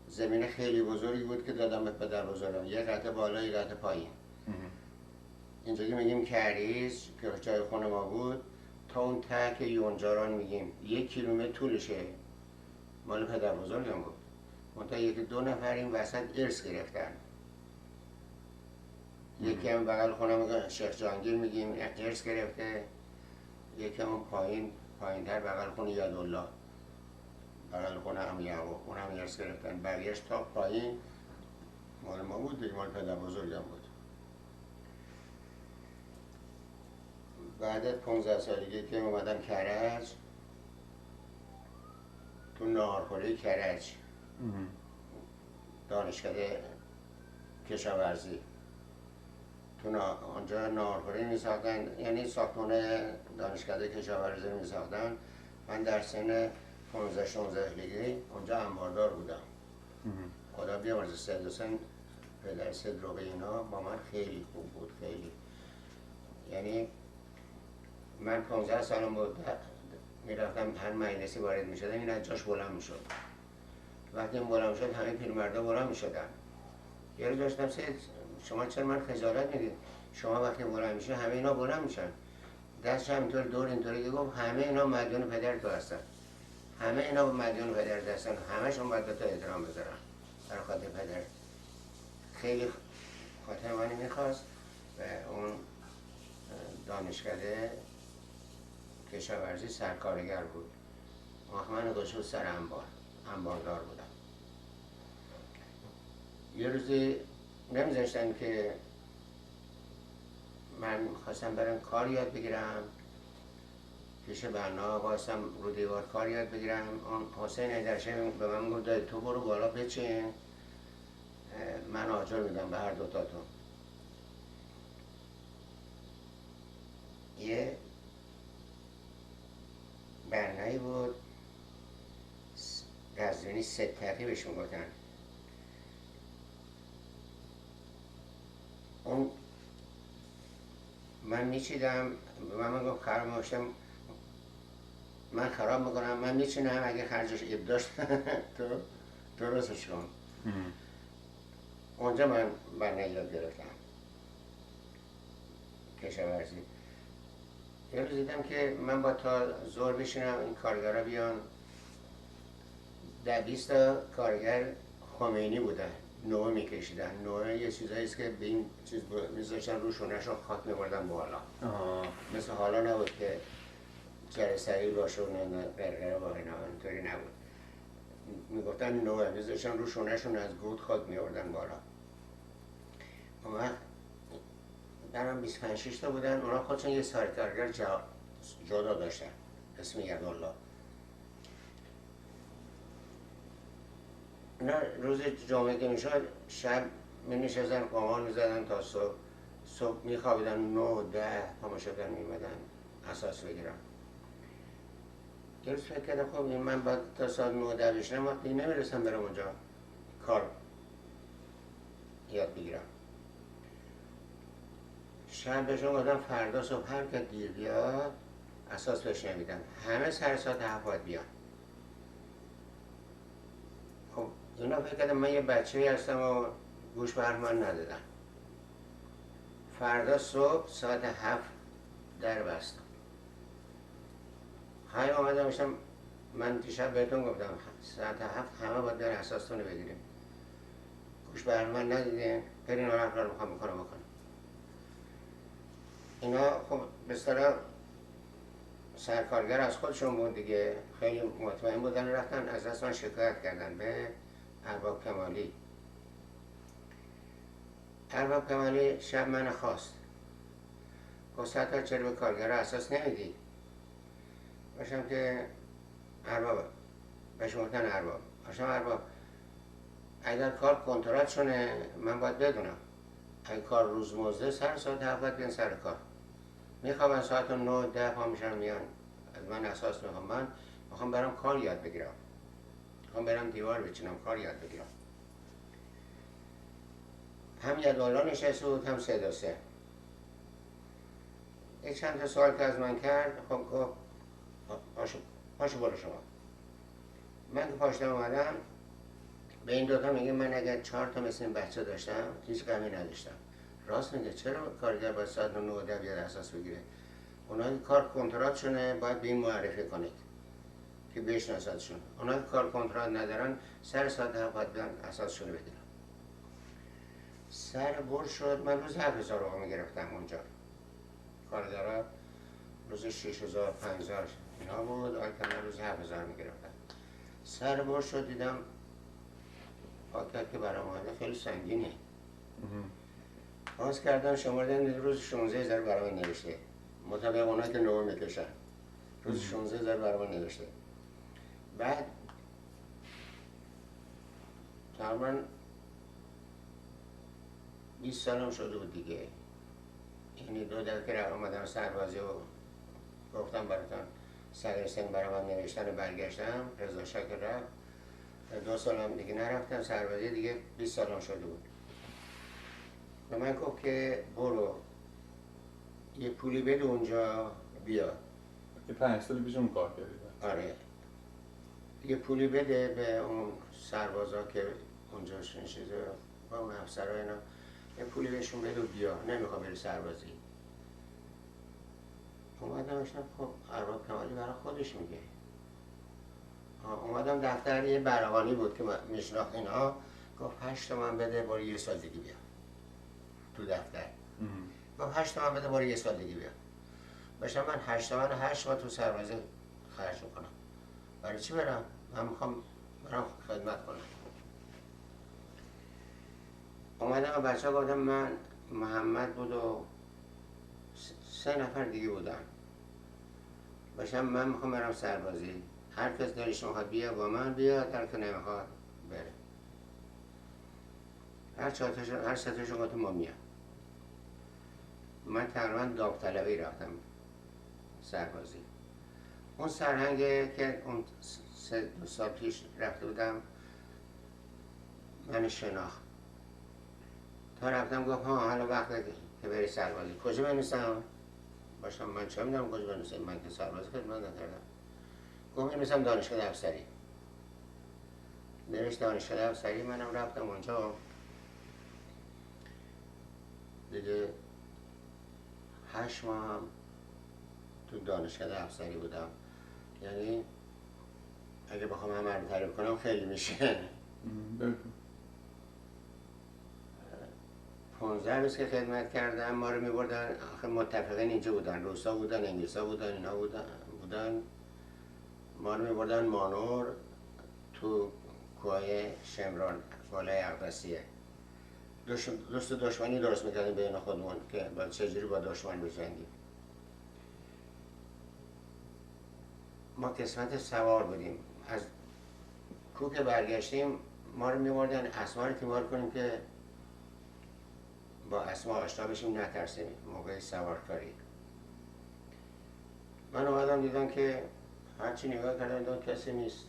زمین خیلی بزرگی بود که دادم به پدر بزرگم، یه قطعه بالا یه قطعه پایین. اینجا که میگیم کریز که جای خونه ما بود تا اون ته که یونجاران میگیم 1 کیلومتر طولشه، مال پدر بزرگم بود. منتها 1-2 نفر این وسط ارث گرفتن. یکی هم بغل خونه میگن شیخ جهانگیر میگیم ارث گرفته، یکی هم پایین‌تر بغل خونه یادالله، بغل خونه هم یعقوب، اون هم ارث گرفتن. بقیه‌اش تا پایین مال ما بود دیگه، مال پدر بزرگم بود. بعد 15 سالگی که اومدم کرج، تو ناهارخوری کرج دانشکده کشاورزی، تو آنجا ناهارخوری میساختن، یعنی ساختمان دانشکده کشاورزی میساختن. من در سن 15-16 سالگی اونجا انباردار بودم. خدا بیامرزه سید حسین پدر سید رقیه اینا با من خیلی خوب بود، خیلی. یعنی من 15 سالم بود میرفتم هر مجلسی وارد میشدم این از جاش بلند میشد. وقتی این بلند میشد همه پیرمردا بلند میشدن. یه روز داشتم سید شما چرا من خجالت میدید؟ شما وقتی بلند میشه همه اینا بلند میشن. دستش همینطور دور اینطوری گفت همه اینا مدیون پدر تو هستن. همه اینا مدیون پدر هستن، همه‌شون باید به تو احترام بذارن. برای خاطر پدر خیلی خاطر منی میخواست و اون دانشکده کشاورزی سرکارگر بود. من گذاشت سر انباردار بودم. یه روزی نمیذاشتن که من خواستم برم کار یاد بگیرم، پیش بنا واسم رو دیوار کار یاد بگیرم. اون حسین ایدرشی به من گفت تو برو بالا بچین، من آجر میدم به هر دوتاتون. یه برنایی بود قزوینی ستقی بهش میگفتن. اون من میچیدم، به من گفت خراب میشم، من خراب میکنم، من میچینم، اگه خرجش ایب داشت تو درستش کن. اونجا من برنایی یاد گرفتم کشاورزی. یه روز دیدم که من با تا زور بشینم این کارگرها بیان. 20 تا کارگر خمینی بودن، نوع میکشیدن. نوع یه چیزاییست که به این چیز میذاشتن رو شونه‌شون خاک میبردن بالا. مثل حالا نبود که جرثقیل باشه و قرقره با اینا، اینطوری نبود. میگفتن نوع میذاشتن رو شونه‌شون از گود خاک میبردن بالا. اون وقت برام 25-6 تا بودن. اونا خودشون یه سرکارگر جدا داشتن اسم یدالله. اینا روز جمعه که میشد شب می نشستن قمار میزدن تا صبح میخوابیدن. 9-10 پا شدن میمدن اساس بگیرم. یه روز فکر کردم خب این من باید تا ساعت 9-10 بشنم، وقتی نمیرسم برم اونجا کار یاد بگیرم. شب بهشون گفتم فردا صبح هر که دیر بیاد اساس بهش نمیدم، همه سر ساعت 7 باید بیان. خب اینا فکر کردم من یه بچه‌ای هستم و گوش به حرف من ندادن. فردا صبح ساعت 7 در بستم. های آمدم باشم، من دیشب بهتون گفتم ساعت 7 همه باید در اساستون رو بگیریم. گوش به حرف من ندیدین، برین آن رو میخوام بکنم. اینا خب به اصطلاح سرکارگر از خودشون بود دیگه، خیلی مطمئن بودن، رفتن از دست من شکایت کردن به ارباب کمالی. ارباب کمالی شب من خواست، گفت سرکار چرا به کارگرها اساس نمیدی؟ باشم که ارباب بهش گفتن ارباب، باشم ارباب اگر کار کنترات شونه من باید بدونم. اگر کار روزمزده سر ساعت 7 باید بیان سر کار. میخوام ساعت 9-10 پا میشن میان از من اساس میخوام. من میخوام برم کار یاد بگیرم، میخوام برم دیوار بچینم کار یاد بگیرم. هم یدالله نشسته بود هم 3 یک چند تا سوال که از من کرد. خب گفت پاشو برو شما. من که پاشتم اومدم به این دوتا میگه من اگر 4 تا مثل این بچه داشتم هیچ غمی نداشتم. راست میگه، چرا کارگر باید ساعت 9-10 بیاد اساس بگیره؟ اونا کار کنترات شونه باید به این معرفی کنید که بشناسدشون. اونا کار کنترات ندارن سر ساعت 7 باید بیان اساسشون رو بگیرن. سر بر شد. من روز 7000 رو میگرفتم اونجا. کارگرها روز 6000 5000 اینا بود، آیتم روز 7000 میگرفتم. سر بر شد دیدم پاکت که برام اومده خیلی سنگینه. باز کردم شمردن روز 16000 برام نوشته، مطابق اونا که نوع میکشن روز 16000 برام نوشته. بعد تقریبا 20 سالم شده بود دیگه. یعنی 2 دفعه که اومدم سربازی و گفتم براتون صدر سنگ برام نوشتن و برگشتم، رضا شکر رفت. 2 سالم دیگه نرفتم سربازی دیگه. 20 سالم شده بود. به من گفت که برو یه پولی بده اونجا بیا. یه 5 سال پیش اون کار کردید؟ آره. یه پولی بده به اون سربازا که اونجا نشسته با اون افسرها اینا، یه پولی بهشون بده و بیا، نمیخوام بری سربازی. اومدم اشتم خب ارباب کمالی برای خودش میگه. اومدم دفتر یه برقانی بود که میشناخت اینا، گفت 8 تومن بده برو 1 سال دیگه بیا. تو دفتر. گفت 8 تومن بده برو یه سال دیگه بیا. باشم من 8 تومن 8 ماه تو سربازی خرج کنم. برای چی برم؟ من میخوام برم خدمت کنم. اومدم بچه ها گفتم من محمد بود و 3 نفر دیگه بودن. باشم من میخوام برم سربازی. هر کس دلش میخواد بیا با من بیاد، هر که نمیخواد بره. هر 3 تاشون گفتم ما میام. من تقریبا داوطلبی رفتم سربازی. اون سرهنگه که اون 2 سال پیش رفته بودم من شناخت. تا رفتم گفت ها حالا وقته که بری سربازی. کجا بنویسم؟ باشم من چه میدونم کجا بنویسم، من که سربازی خدمت نکردم. گفت بنویسم دانشگاه افسری. نوشت دانشگاه افسری. منم رفتم اونجا دیگه 8 ماه هم تو دانشگاه افسری بودم. یعنی اگه بخوام همه رو تعریف کنم خیلی میشه. 15 روز که خدمت کردم ما رو میبردن، آخه متفقین اینجا بودن، روسا بودن، انگلیسا بودن، اینا بودن ما رو میبردن مانور تو کوه شمران بالای اقدسیه. دوست دشمنی درست میکردیم بین خودمون که باید چجوری با دشمن بجنگیم. ما قسمت سوار بودیم. از کوه که برگشتیم ما رو میبردن اسما رو تیمار کنیم که با اسما آشنا بشیم، نترسیم موقع سوارکاری. من اومدم دیدم که هرچی نگاه کردم دیدم کسی نیست.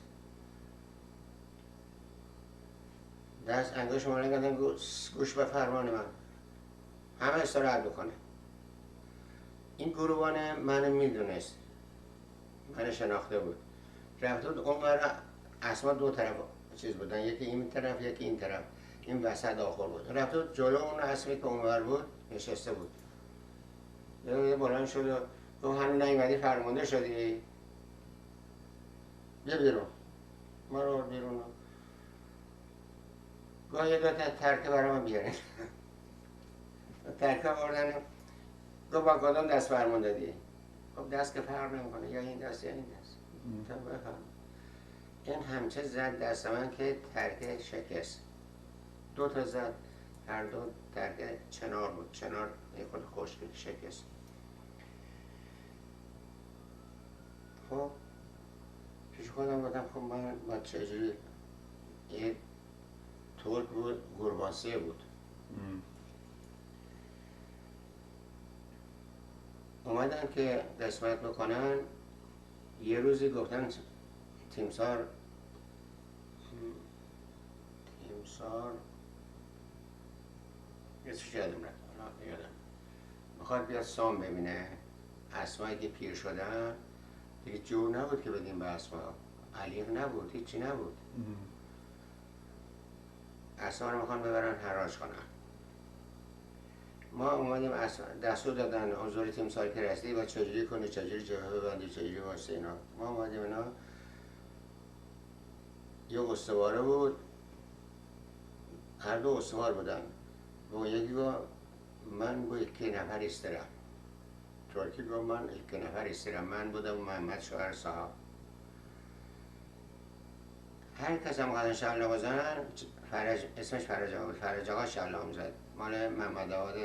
دست انگشت ماله کردم گوش به فرمان من، همه استراحت بکنه. این گروبان منو میدونست، من شناخته بود. رفته بود اون ور اسما 2 طرف چیز بودن، یکی این طرف یکی این طرف، این وسط آخر بود. رفته بود جلو اون اسمی که اون ور بود نشسته بود. یه بلند شد و گفت هنوز نیومدی فرمانده شدی؟ بیا بیرون. ما رو بیرون. گاه یه 2 تا ترکه برای من بیارین. ترکه آوردن. گفت با کدوم دست فرمان دادی؟ خب دست که فرق نمیکنه، یا این دست یا این دست. تا بفهم. این همچه زد دست من که ترکه شکست. 2 تا زد، هر 2 ترکه چنار بود. چنار یه خود خشک شکست. خب پیش خودم گفتم خب من با چجوری، یه ترک بود، گرباسیه بود. اومدن که قسمت بکنن. یه روزی گفتن تیمسار یه چیز یادم رفت، میخواد بیاد سام ببینه اسمایی که پیر شدن. دیگه جور نبود که بدیم به اسما، علیق نبود، هیچی نبود. اسما رو میخوان ببرن حراج کنن. ما اومدیم دستور دادن حضور تیمسار که رسیدی و چجوری کنی، چجوری جبهه ببندی، چجوری واسه اینا. ما اومدیم اینا، یه استواره بود، هر 2 استوار بودن. و یکی گفت من با 2 نفر استرم. ترکی گفت من 2 نفر استرم. من بودم و محمد شوهر صاحب. هر کس هم قدن شعلا بزنن، اسمش فرج آقا بود، فرج آقا شعلا هم زد. مال محمد آباد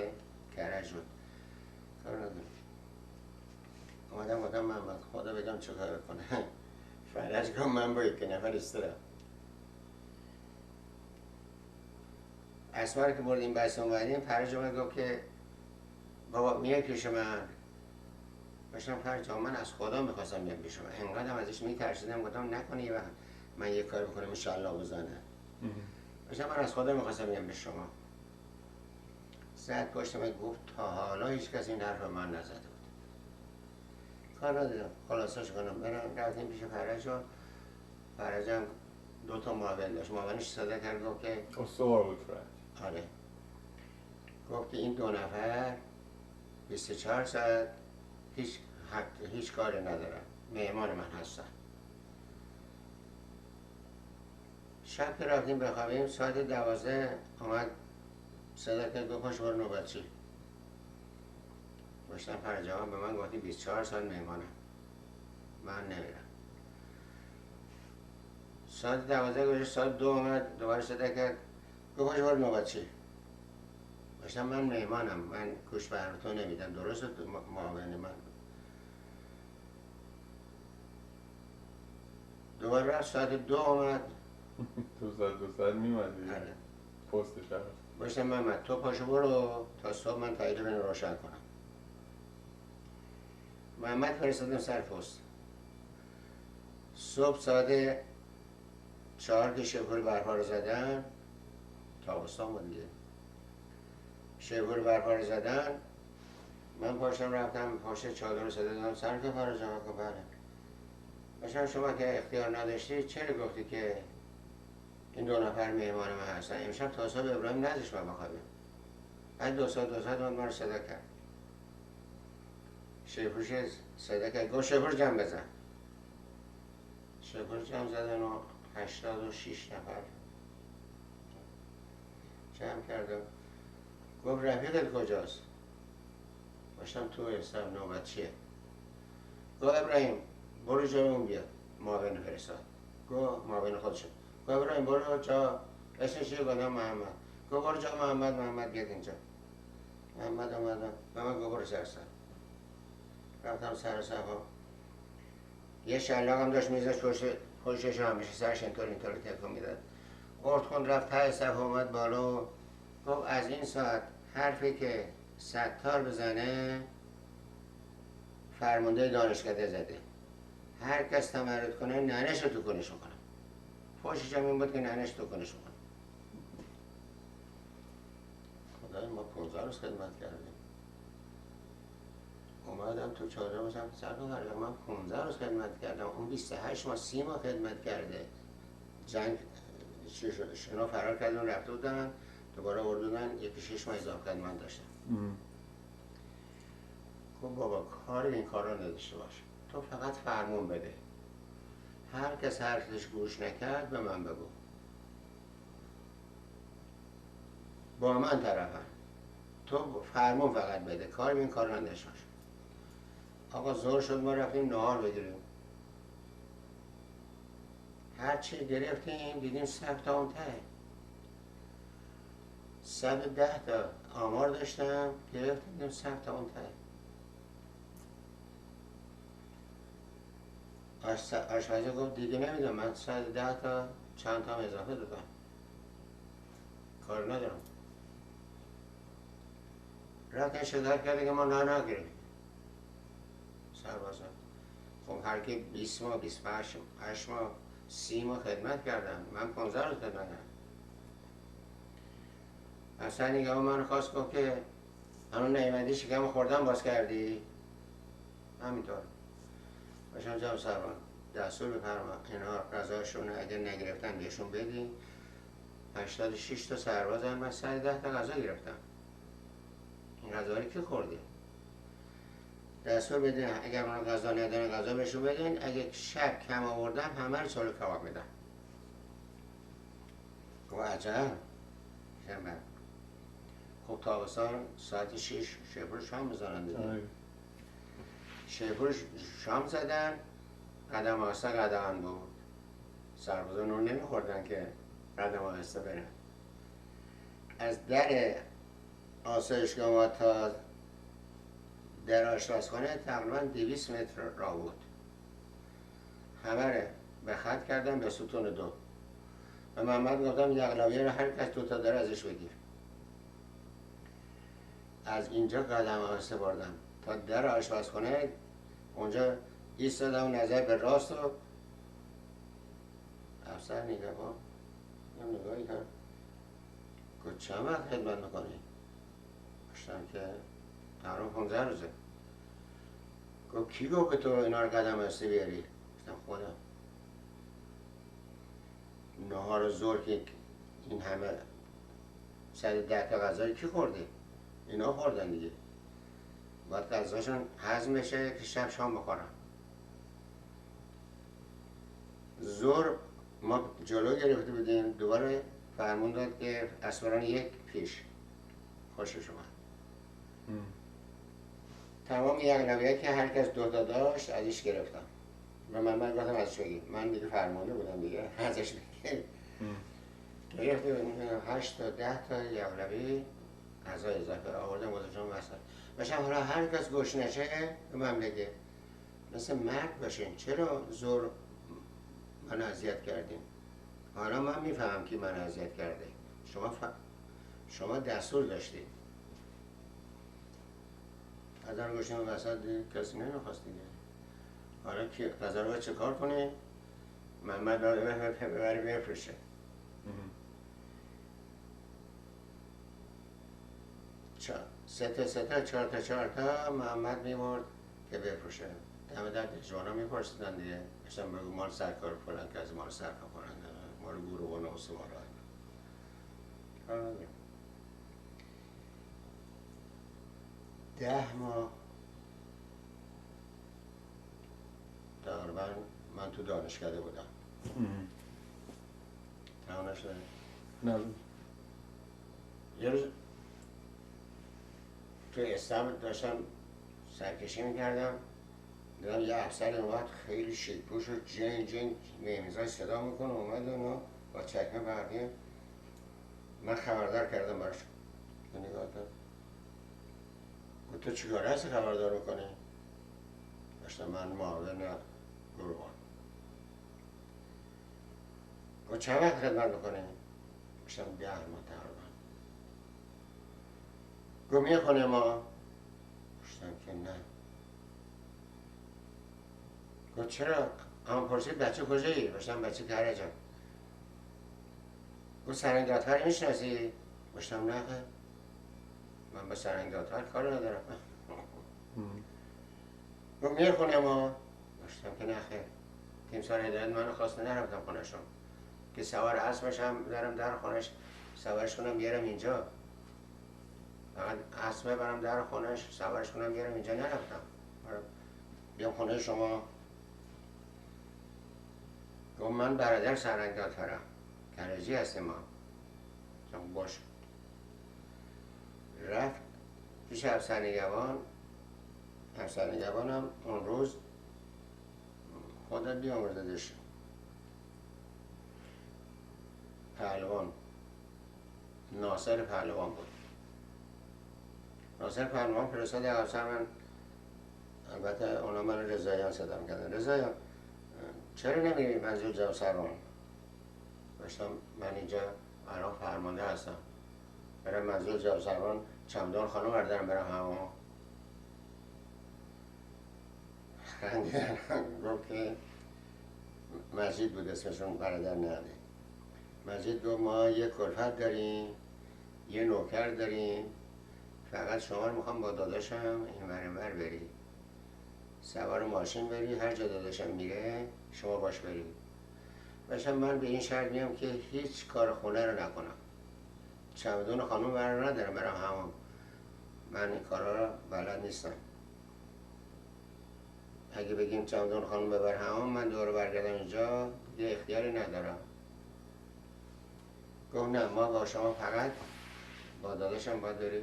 کرج بود. کار ندارم. اومدم گفتم محمد خدا بگم چه کار کنه. فرج گفت من با 2 نفر استرم. اسما رو که بردیم بس اومدیم، فرج آقا گفت که بابا میای پیش من. باشم فرج آقا من از خدا میخواستم بیام پیش من، انقدر ازش میترسیدم گفتم نکنه یه وقت من یه کار بکنم انشالله بزنه. باشم من از خدا میخواستم بیام پیش شما. زد پشت من گفت تا حالا هیچ کس این حرف من نزده بود. کار ندارم خلاصش کنم برم. رفتیم پیش فرج و فرج هم 2 تا معاون داشت. معاونش صدا کرد گفت که استوار بود فرج. آره. گفت که این 2 نفر 24 ساعت هیچ کاری ندارن، مهمان من هستن. شب که رفتیم بخوابیم ساعت 12 اومد صدا کرد گفت پاشو برو نوبتچی. گفتم فرجام به من گفتی 24 سال مهمانم، من نمیرم. ساعت 12 گذشت، ساعت 2 اومد دوباره صدا کرد گفت پاشو برو نوبتچی. گفتم من مهمانم، من گوش به حرف تو نمیدم، درسته تو معاون من. دوباره رفت ساعت 2 اومد. دو ساعت میمدی پست شهر. گفتم محمد تو پاشو برو تا صبح من تایید بین روشن کنم. محمد فرستادم سر پست. صبح ساعت 4 که شبهور برپا رو زدن، تابستان بود دیگه، شبهور برپا رو زدن، من پاشم رفتم پاشت چادر رو صدا دادم سر که فرجام که بله. مثلا شما که اختیار نداشتی چرا گفتی که این 2 نفر مهمان من هستن؟ امشب تا صبح ابراهیم نداشت من بخوابیم. بعد 2 ساعت من رو صدا کرد. شیپورش صدا کرد گفت شیپور جمع بزن. شیپور جمع زدن و 86 نفر جمع کردم. گفت رفیقت کجاست؟ باشم تو حساب نوبتچیه. گفت ابراهیم برو جای اون بیاد، معاون فرستاد. گفت معاون خودشون. گفت ابراهیم برو جا اسمش چیه؟ گفتم محمد. گفت برو جا محمد بیاد اینجا. محمد اومدم و من گفت برو سر صف. رفتم سر صفا. یه شلاق هم داشت میذاشت پشتش همیشه سرش اینطور تکون میداد. اردخون رفت ته صف اومد بالا و گفت از این ساعت حرفی که ستار بزنه فرمانده دانشکده زده، هر کس تمرد کنه ننش رو تو کنش میکنه. پشتش هم این بود که ننش تو کنش میکنه. خدای ما 15 روز خدمت کردیم. اومدم تو چادر باشم سر کنم من 15 روز خدمت کردم، اون 28 ماه 30 ماه خدمت کرده. جنگ شنا فرار کردن رفته بودن دوباره آوردن، یکی 6 ماه اضافه خدمت داشتم. گفت بابا کار این کارا نداشته باش، تو فقط فرمون بده، هر کس حرفش گوش نکرد به من بگو، با من طرفن، تو فرمون فقط بده، کار این کارا نداشته باش. آقا زور شد ما رفتیم نهار بگیریم. هرچی گرفتیم دیدیم 100 تا اون ته. 110 تا آمار داشتم گرفتیم دیدیم 100 تا اون ته. آشپزی گفت دیگه نمیدونم، من 110 تا چند تا اضافه دادم، کار ندارم. رفتن شکایت کرده که ما نگیریم سربازان. خب هر کی 20 ماه 28 ماه 30 ماه خدمت کردم، من 15 روز خدمت کردم. اصلا نگاه من خواست گفت که هنون نیمدی شکم خوردم باز کردی؟ همینطور. باشم جناب سروان دستور بفرما اینا غذاشون اگر نگرفتن بهشون بدین. 86 تا سرباز هم من 110 تا غذا گرفتم. این غذا رو کی خورده؟ دستور بدین اگر اونا غذا ندارن غذا بهشون بدین، اگه شب کم آوردم همه رو چالو کباب میدم. گفت عجب. خب تابستان ساعت 6 شیپور شام بزنن دیگه. شیپور شام زدن، قدم آهسته قدم بود. سربازان رو نمیخوردن که قدم آهسته برن. از در آسایشگاه ما تا در آشپزخانه تقریبا 200 متر راه بود. همه رو به خط کردم به ستون 2. و محمد گفتم یغلبیه رو هر کس 2 تا داره ازش بگیر. از اینجا قدم آهسته بردم تا در آشپزخانه، اونجا ایستادم نظر به راست و افسر نگاه کن، نگاهی کرد گفت چند وقت خدمت میکنی؟ گفتم که تقریبا 15 روزه. گفت کی گفت به تو اینا رو قدم آهسته بیاری؟ گفتم خودم. نهار و ظهر که این همه 110 تا غذا کی خورده؟ اینا خوردن دیگه. باید غذاشون هضم بشه که شب شام بخورن. ظهر ما جلو گرفته بودیم، دوباره فرمون داد که اسبران 1 پیش خوشش اومد. تمام یغنویت که هر کس 2 تا داشت ازش گرفتم و من گفتم ازش بگیر. من دیگه فرمانده بودم دیگه ازش بگیر. گرفتم 8 تا 10 تا یغنوی غذا اضافه آوردم گذاشتم وسط. باشم حالا هر کس گوش نشه به من بگه مثل مرد باشین، چرا زور من اذیت کردین؟ حالا من میفهمم که من اذیت کرده. شما دستور داشتید. غذا رو گوشتیم وسط کسی نمیخواست دیگه. حالا که غذا رو چه کار کنه؟ محمد ببری بفروشه. سه تا 4 تا محمد میبرد که بفروشه. دم در جوانا میپرسیدن دیگه. اشتم بگو مال سرکار فلان که از مال سرکار فلان مال گروه و نوسوارا. کار ندارم. 10 ماه تقریبا من تو دانشکده بودم. تمام نشده؟ نه. یه روز تو استبل داشتم سرکشی میکردم، دیدم یه افسر اومد خیلی شیک‌پوش و جنگ میمیزای صدا میکنه، اومد اونو با چکمه برقی. من خبردار کردم براش. نگاه کرد. گفت تو چیکاره هستی خبردار میکنی؟ داشتم من معاون گروهان. گفت چند وقت خدمت میکنی؟ داشتم 10 ماه تقریبا. گفت میخونه ما؟ داشتم که نه. گفت چرا؟ اما پرسید بچه کجایی؟ داشتم بچه کرجم. گفت سرنگاتر میشناسی؟ داشتم نه خیر. من با سرنگاتر کار ندارم. گفت میخونه ما؟ داشتم که نه خیر. تیمسار هدایت منو خواسته نرفتم خونهشون که سوار اسبشم دارم در خونش سوارش کنم بیارم اینجا. فقط اسبه برم در خونش سوارش کنم بیارم اینجا نرفتم. بیام خونه شما. گفت من برادر سرنگاترم، کرجی هستیم ما. باش. رفت پیش افسر نگهبان. افسر نگهبانم اون روز خودت بیامرزدش پهلوان ناصر پهلوان بود. ناصر پهلوان فرستاد افسر من، البته اونا من رضاییان صدام کردن. رضاییان چرا نمیری منزل جوسران؟ داشتم من اینجا الان فرمانده هستم، برم منزل جوسران چمدان خانم بردارم برم همون. خندیدن. گفت که مجید بود اسمشون، برادر نهده. مجید گفت ما یه کلفت داریم، یه نوکر داریم، فقط شما رو میخوام با داداشم این ور ور بری، سوار ماشین بری، هر جا داداشم میره شما باش بری. باشم من به این شرط میام که هیچ کار خونه رو نکنم. چمدون خانم برام ندارم برم همون. من این کارا رو بلد نیستم. اگه بگیم چمدون خانم ببر همون، من دوباره برگردم اینجا یه اختیاری ندارم. گفت نه، ما با شما فقط با داداشم باید بری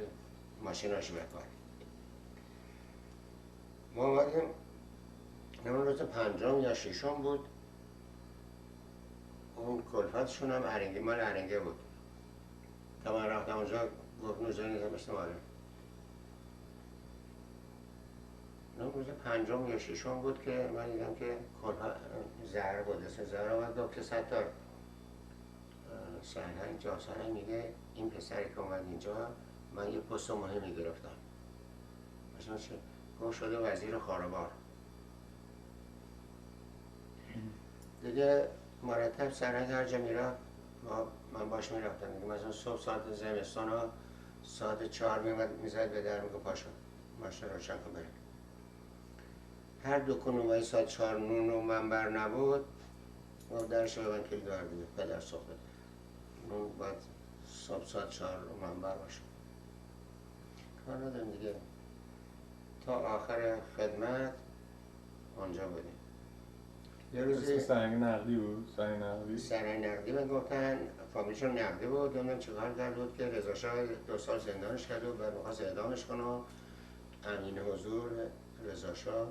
ماشیناشو بکار. ما اومدیم اون روز 5 یا 6 بود. اون کلفتشون هم ارنگی، مال ارنگه بود. تا من رفتم اونجا گفت نوزایی نیزم استماره. اون روز 5 یا 6 بود که من دیدم که کلفت زهر بود، اسم زهر آمد. گفت که 100 تا سرهنگ جاسرنگ میگه این پسری که اومد اینجا من یه پست مهمی گرفتم. مثلا چه؟ گفت شده وزیر خاربار. دیگه مرتب سرهنگ هر جا میرفت من باش میرفتم دیگه. مثلا صبح ساعت زمستان ها ساعت 4 میزد به در، میگه پاشو ماشین روشن کن بریم. هر دو کنومای ساعت 4 نون و منبر نبود، گفت درش رو من کلی دار دیگه پدر سخته نون باید صبح ساعت 4 رو منبر باشه. کار ندارم دیگه. تا آخر خدمت آنجا بودیم. یه روزی سرنگ نقدی بود؟ سرنگ نقدی من گفتن فامیلشون نقدی بود. نمیدونم چیکار کرده بود که رضا شاه 2 سال زندانش کرده بود و می‌خواست اعدامش کنه. امین حضور رضا شاه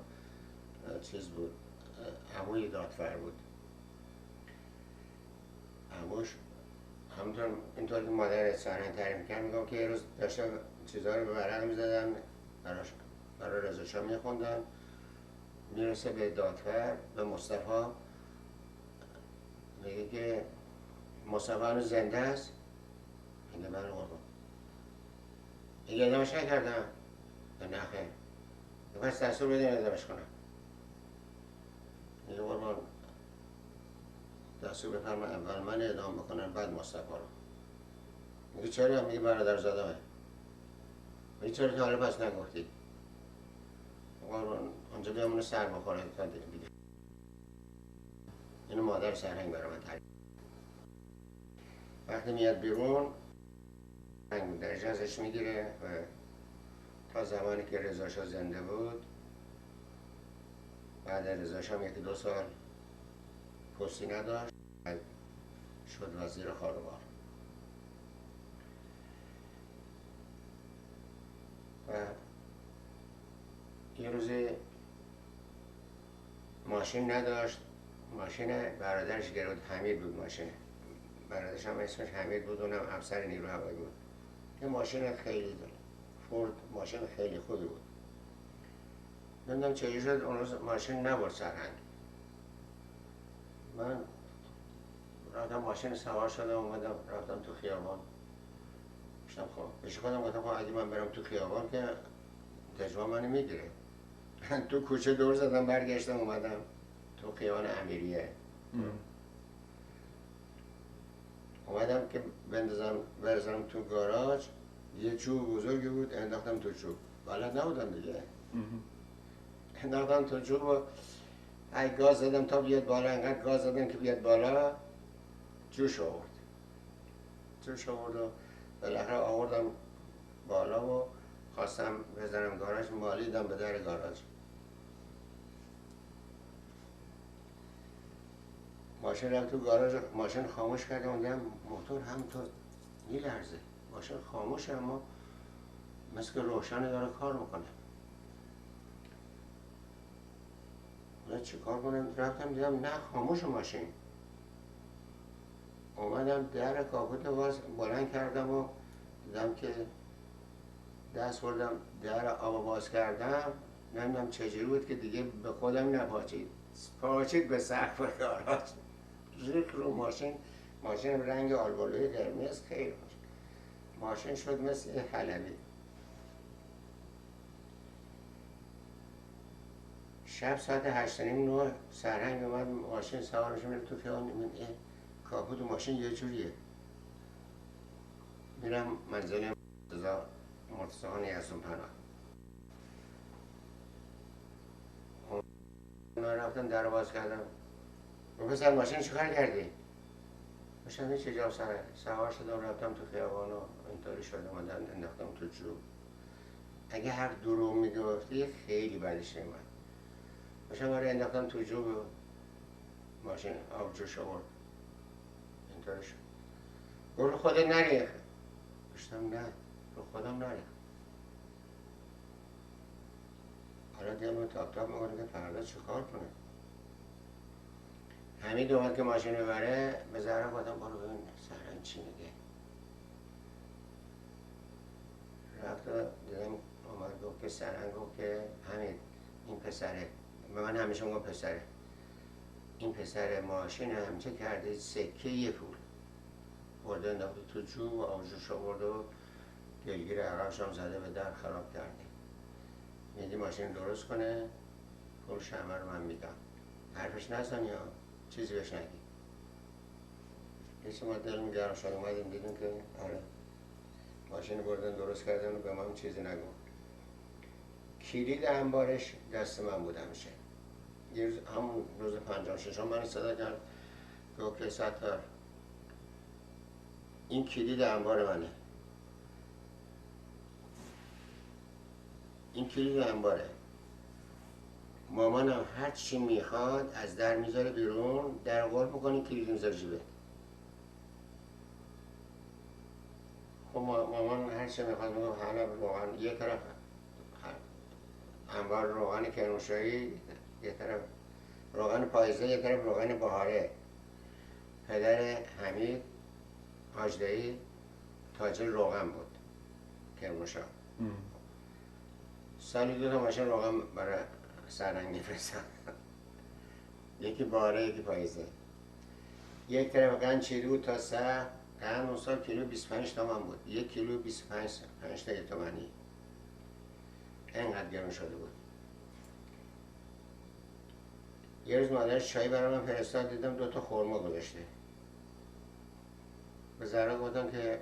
چیز بود، عموی دادفر بود. عموش همونطور اینطور که مادر سرهنگ تعریف می‌کرد، میگم که یه روز داشتم چیزا رو به ورق می‌زدم برای رضا شاه می‌خوندم، میرسه به دادفر، به مصطفی، میگه که مصطفی هنوز زنده است؟ میگه بله قربان. میگه اعدامش نکردم؟ نه خیر. پس دستور بدین اعدامش کنم. میگه قربان دستور بفرما اول من اعدام بکنن بعد مصطفی رو. میگه چرا؟ میگه برادرزادمه. میگه چرا تا حالا پس نگفتی؟ قربان اونجا بیامونه سر بخوره تا دیگه. اینو مادر سرهنگ برای من تعریف. وقتی میاد بیرون درجه ازش میگیره و تا زمانی که رضا شاه زنده بود، بعد رضا شاه 1-2 سال پستی نداشت، شد وزیر خارجه. و یه روزی ماشین نداشت، ماشین برادرش گرفت، حمید بود ماشین برادرش، هم اسمش حمید بود، اونم افسر نیرو هوایی بود. یه ماشین خیلی فورد، ماشین خیلی خوبی بود. نمیدونم چه شد اون روز ماشین نبرد سرهنگ. من رفتم ماشین سوار شدم، اومدم رفتم تو خیابان. گفتم خب پیش خودم گفتم خب اگه من برم تو خیابان که تجربه منو میگیره. تو کوچه دور زدم، برگشتم اومدم تو خیابان امیریه. اومدم که برزنم تو گاراژ، یه چوب بزرگی بود، انداختم تو چوب. بلد نبودم دیگه. انداختم تو چوب و ای گاز زدم تا بیاد بالا، انقدر گاز زدم که بیاد بالا، جوش آورد و بالاخره آوردم بالا و خواستم بزنم گاراژ، مالیدم به در گاراژ. ماشین رفت تو گاراژ، ماشین خاموش کردم، دیدم موتور همونطور میلرزه. ماشین خاموشه اما مثل که روشن داره کار میکنه. من چی کار کنم؟ رفتم دیدم نه خاموش ماشین. اومدم در کاپوت بلند کردم و دیدم که دست بردم در آب باز کردم، نمیدونم چجوری بود که دیگه به خودم نپاچید، پاچید به سقف گاراژ، ریخت رو ماشین. ماشین رنگ آلبالوی قرمز خیلی خوش. ماشین شد مثل یه حلبی. شب ساعت 8:30-9 سرهنگ اومد، ماشین سوارش میره تو خیابون، کاپوت ماشین یه جوریه. میرم منزل مرتضی نیازم پناه. من رفتم در باز کردم، پسر ماشین چیکار کردی؟ ماشین چه جا سوار شدم رفتم تو خیابان و اینطوری شده، اومدم انداختم تو چوب. اگه هر دروغ میگفتی خیلی بدش میومد. ماشین برای انداختم تو چوب و ماشین آب جوش آورد، اینطوری شد. رو خودت نریخ. گفتم نه رو خودم نریخ. حالا دلم تاپ میکنه که فردا چه کار کنه. حمید اومد که ماشین رو بره، به زهرا گفتم برو ببین سرهنگ چی میگه. رفت دیدم اومد گفت که سرهنگ گفت که حمید این پسره، به من همیشه میگم پسره، این پسر ماشین همچه کرده سکه یه پول برده انداخته تو چوب و آبجوش آورده و گلگیر عقبش هم زده به در خراب کرده. میگی ماشین درست کنه، پول شمه رو من میدم، حرفش نزن یا چیزی بهش نگی. یه ما دل میگرم شد، اومدیم دیدیم که آره ماشین بردن درست کردن و به من چیزی نگو. کلید انبارش دست من بود همیشه. همون روز 56 من صدا کرد گفت که ستار این کلید انبار منه، این کلید انباره. مامانم هر چی میخواد از در میذاره بیرون، در قول میکنی کلید میذاره جیبه. خب مامان هر چی میخواد میگم حالا روغن یه طرف انبار روغن کرمانشاهی، یه طرف روغن پاییزه، یه طرف روغن بهاره. پدر حمید حاجدهی تاجر روغن بود کرمانشاه. سالی 2 تا ماشین روغن برای سرهنگ میفرستن. یکی بهاره یکی پاییزه. یک طرف قند چیده بود تا سه، قند اون سال کیلو 25 تومن بود. 1 کیلو 25 تا تومنی. اینقدر گرون شده بود. یه روز مادرش چای برای من فرستاد، دیدم 2 تا خرما گذاشته. به زهرا گفتم که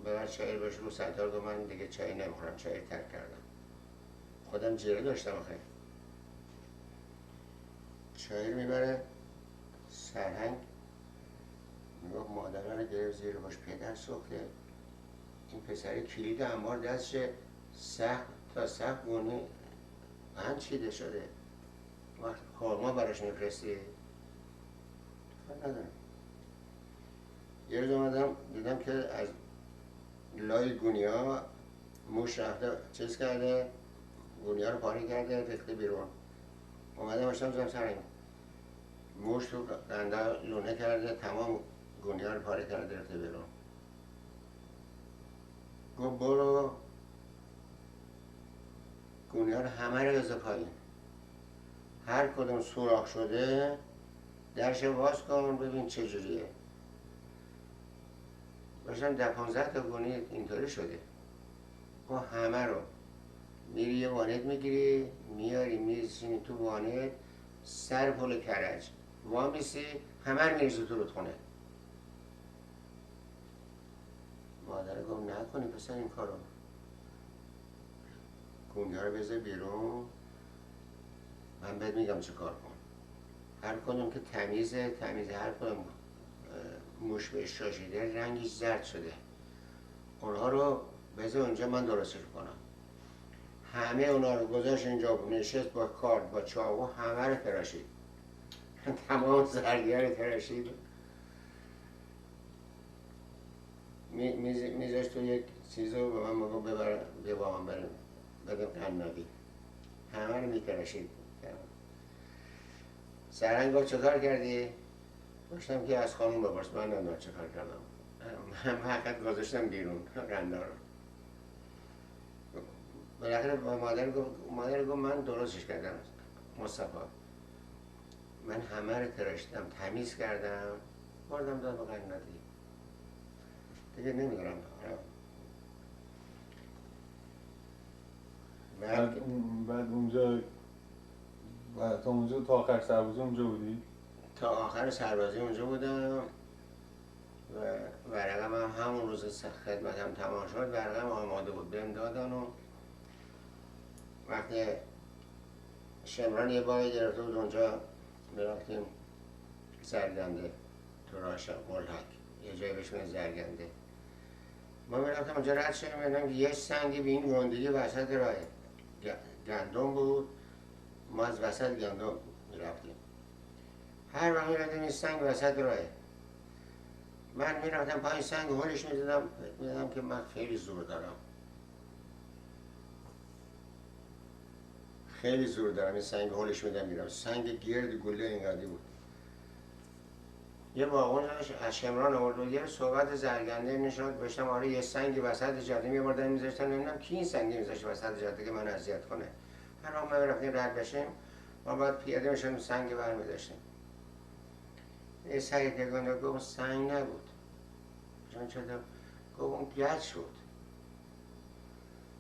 ببر چای بشه رو ستار. گفت من دیگه چای نمیخورم، چای ترک کردم. خودم جیره داشتم آخه. چای رو میبره سرهنگ، میگفت مادر رو گرفت زیر باش، پدر سوخته این پسری کلید انبار دستشه، سخت تا سخت گونه قند چیده شده، وقت خورما براش میفرستی. ندارم. یه روز اومدم دیدم که از لای گونیا موش رفته چیز کرده، گونیا رو پاره کرده ریخته بیرون. اومدم باشتم زدم سرنگ، موش تو قنده لونه کرده، تمام گونیا رو پاره کرده ریخته بیرون. گفت برو گونیا رو همه رو بذار پایین، هر کدوم سوراخ شده درش باز کن ببین چجوریه. باشم 10-15 تا گونی اینطوری شده. گفت همه رو میری یه وانت میگیری میاری میریزی تو وانت، سر پل کرج وامیسی همه رو میریزی تو رودخونه. مادر گفت نکنی پسر این کارو، گونیا رو بذار بیرون، من بهت میگم چه کار کن. هر کدوم که تمیزه هر کدوم موش بهش شاشیده رنگش زرد شده، اونها رو بذار اونجا من درستش کنم. همه اونا رو گذاشت اینجا، نشست با کارد با چاقو همه رو تراشید. تمام زردی رو تراشید، میذاشت تو یک چیزو به من موقع ببرم بیا با من بریم بدم قنادی، همه رو میتراشید. سرهنگ گفت چه کار کردی؟ گفتم که از خانم بپرس، من نمیدونم چه کار کردم. من حقیقت گذاشتم بیرون قنده رو. بالاخره مادر گفت من درستش کردم مصطفی، من همه رو تراشتم تمیز کردم بردم داد به قنادی. دیگه نمیدونم. بعد اونجا تا اونجا تا آخر سربازی اونجا بودی؟ تا آخر سربازی اونجا بودم و ورقم هم همون روز خدمتم تمام شد، ورقم آماده بود بهم دادن و وقتی شمران یه باقی گرفته بود اونجا میرفتیم زرگنده تو راهشم ملحق یه جایی بهش میگن زرگنده. ما میرفتم اونجا رد شدیم میدونم که یه سنگی به این گندگی وسط راه گندم بود، ما از وسط گندم میرفتیم. هر وقت میرفتیم این سنگ وسط راه، من میرفتم پایین سنگ هلش میدادم که من خیلی زور دارم، خیلی زور دارم، این سنگ هلش میدم میرم. سنگ گرد گله اینقدی بود. یه باغون از شمران آورد و یه صحبت زرگنده نشد بشتم آره یه سنگی وسط جاده میبردن میذاشتن، نمیدونم کی این سنگی میذاشت وسط جاده که من اذیت کنه. هر وقت ما رفتیم رد بشیم ما باید پیاده میشیم سنگ برمیداشتیم. یه سری تکانده گفت سنگ نبود، چون چطور گفت اون گچ بود.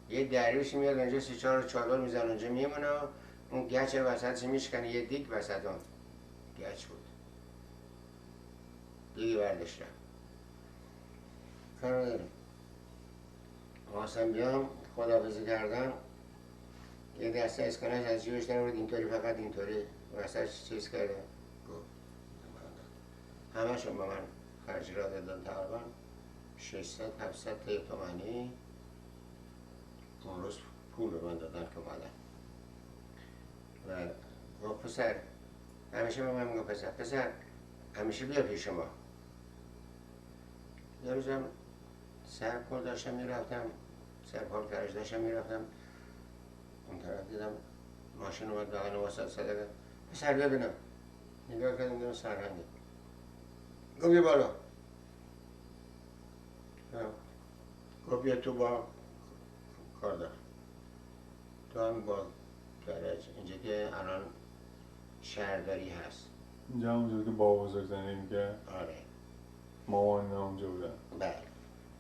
یه درویشی میاد اونجا 3-4 چادر میزن اونجا میمونه، اون گچ وسطش میشکنه، یه دیگ وسط اون گچ بود، دیگه برداشت رفت. کار نداریم. خواستم بیام خداحافظی کردم، یه دسته اسکناس از جیبش در بود اینطوری، فقط اینطوری وسطش چیز کرده گفت همه‌شون به من خرجی را دادن تقریبا 600-700 تا تومانی اون روز پول به من دادن که اومدن. و گفت پسر، همیشه به من میگفت پسر همیشه بیا پیش ما. یه روزم سرپال داشتم میرفتم، سرپال کرج داشتم میرفتم، اون طرف دیدم ماشین اومد بغل واسط صدقه، پسر ببینم. نگاه کردم دیدم سرهنگه. گفت بیا بالا. گفت بیا تو با کار دارم. تو هم با کرج، اینجا که الان شهرداری هست. اینجا همونجور که بابا بزرگ زندگی میکرد؟ آره. مامان اونجا بودن؟ بله.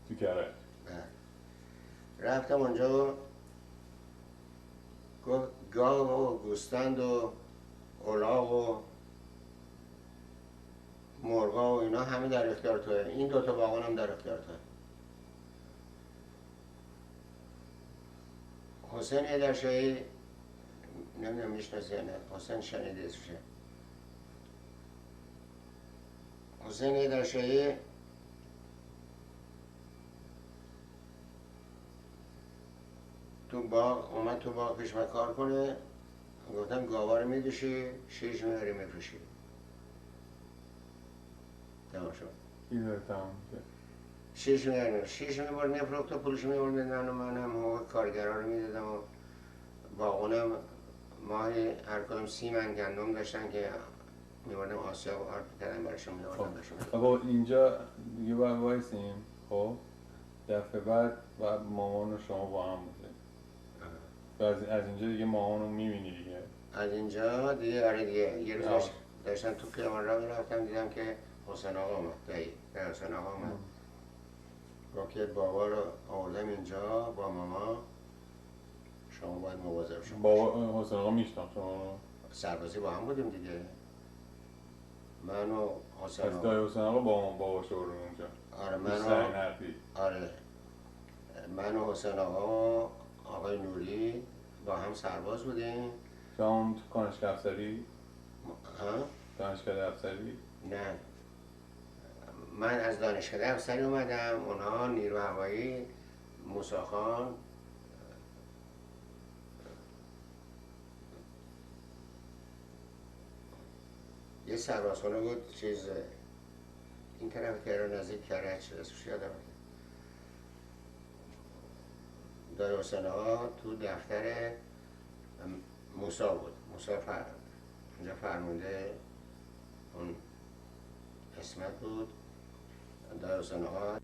تو کرج؟ بله. رفتم اونجا، گفت گاو و گوسفند و الاغ و مرغا و اینا همه در اختیار توه، این دوتا باغان هم در اختیار توه. حسین هیدرشاهی، نمیدونم میشناسی یا نه، حسین شنیده اسمشه. حسین هیدرشاهی تو باغ اومد، تو باغ پیش من کار کنه. گفتم گاوا رو میدوشی، شیش میبری میفروشی. تمام شد. این داره تمام میشه. شیش میبرد میفروخت و پولش میبرد میدن و من هم حقوق کارگرها رو میدادم و باغونم ماهی هر کدوم 30 من گندم داشتن که میبردم آسیا و آرد میکردم براشون میبردم براشون. خب اینجا دیگه باید وایسیم. خب دفعه بعد مامان و شما با هم بوده. از اینجا دیگه مامان رو میبینی دیگه؟ از اینجا دیگه آره دیگه. یه روز داشتم تو خیابان را میرفتم، دیدم که حسین آقا اومد. حسین آقا اومد. گفت که بابا رو آوردم اینجا با ماما، شما باید مواظب شما. بابا حسین آقا میشناخت شما؟ سربازی با هم بودیم دیگه. من و حسین آقا. پس دای حسین آقا با بابا شورون اونجا؟ آره من و حسین آقا و آقای نوری با هم سرباز بودیم. شما هم تو دانشگاه افسری؟ ها؟ دانشگاه افسری؟ نه، من از دانشگاه افسری اومدم، اونها نیرو هوایی موسی خان یه سربازخونه بود چیز این طرف تهران نزدیک کرج، اسمش یادم دای حسین آقا تو دفتر موسی بود. موسی اونجا فرمونده اون قسمت بود. دای حسین آقا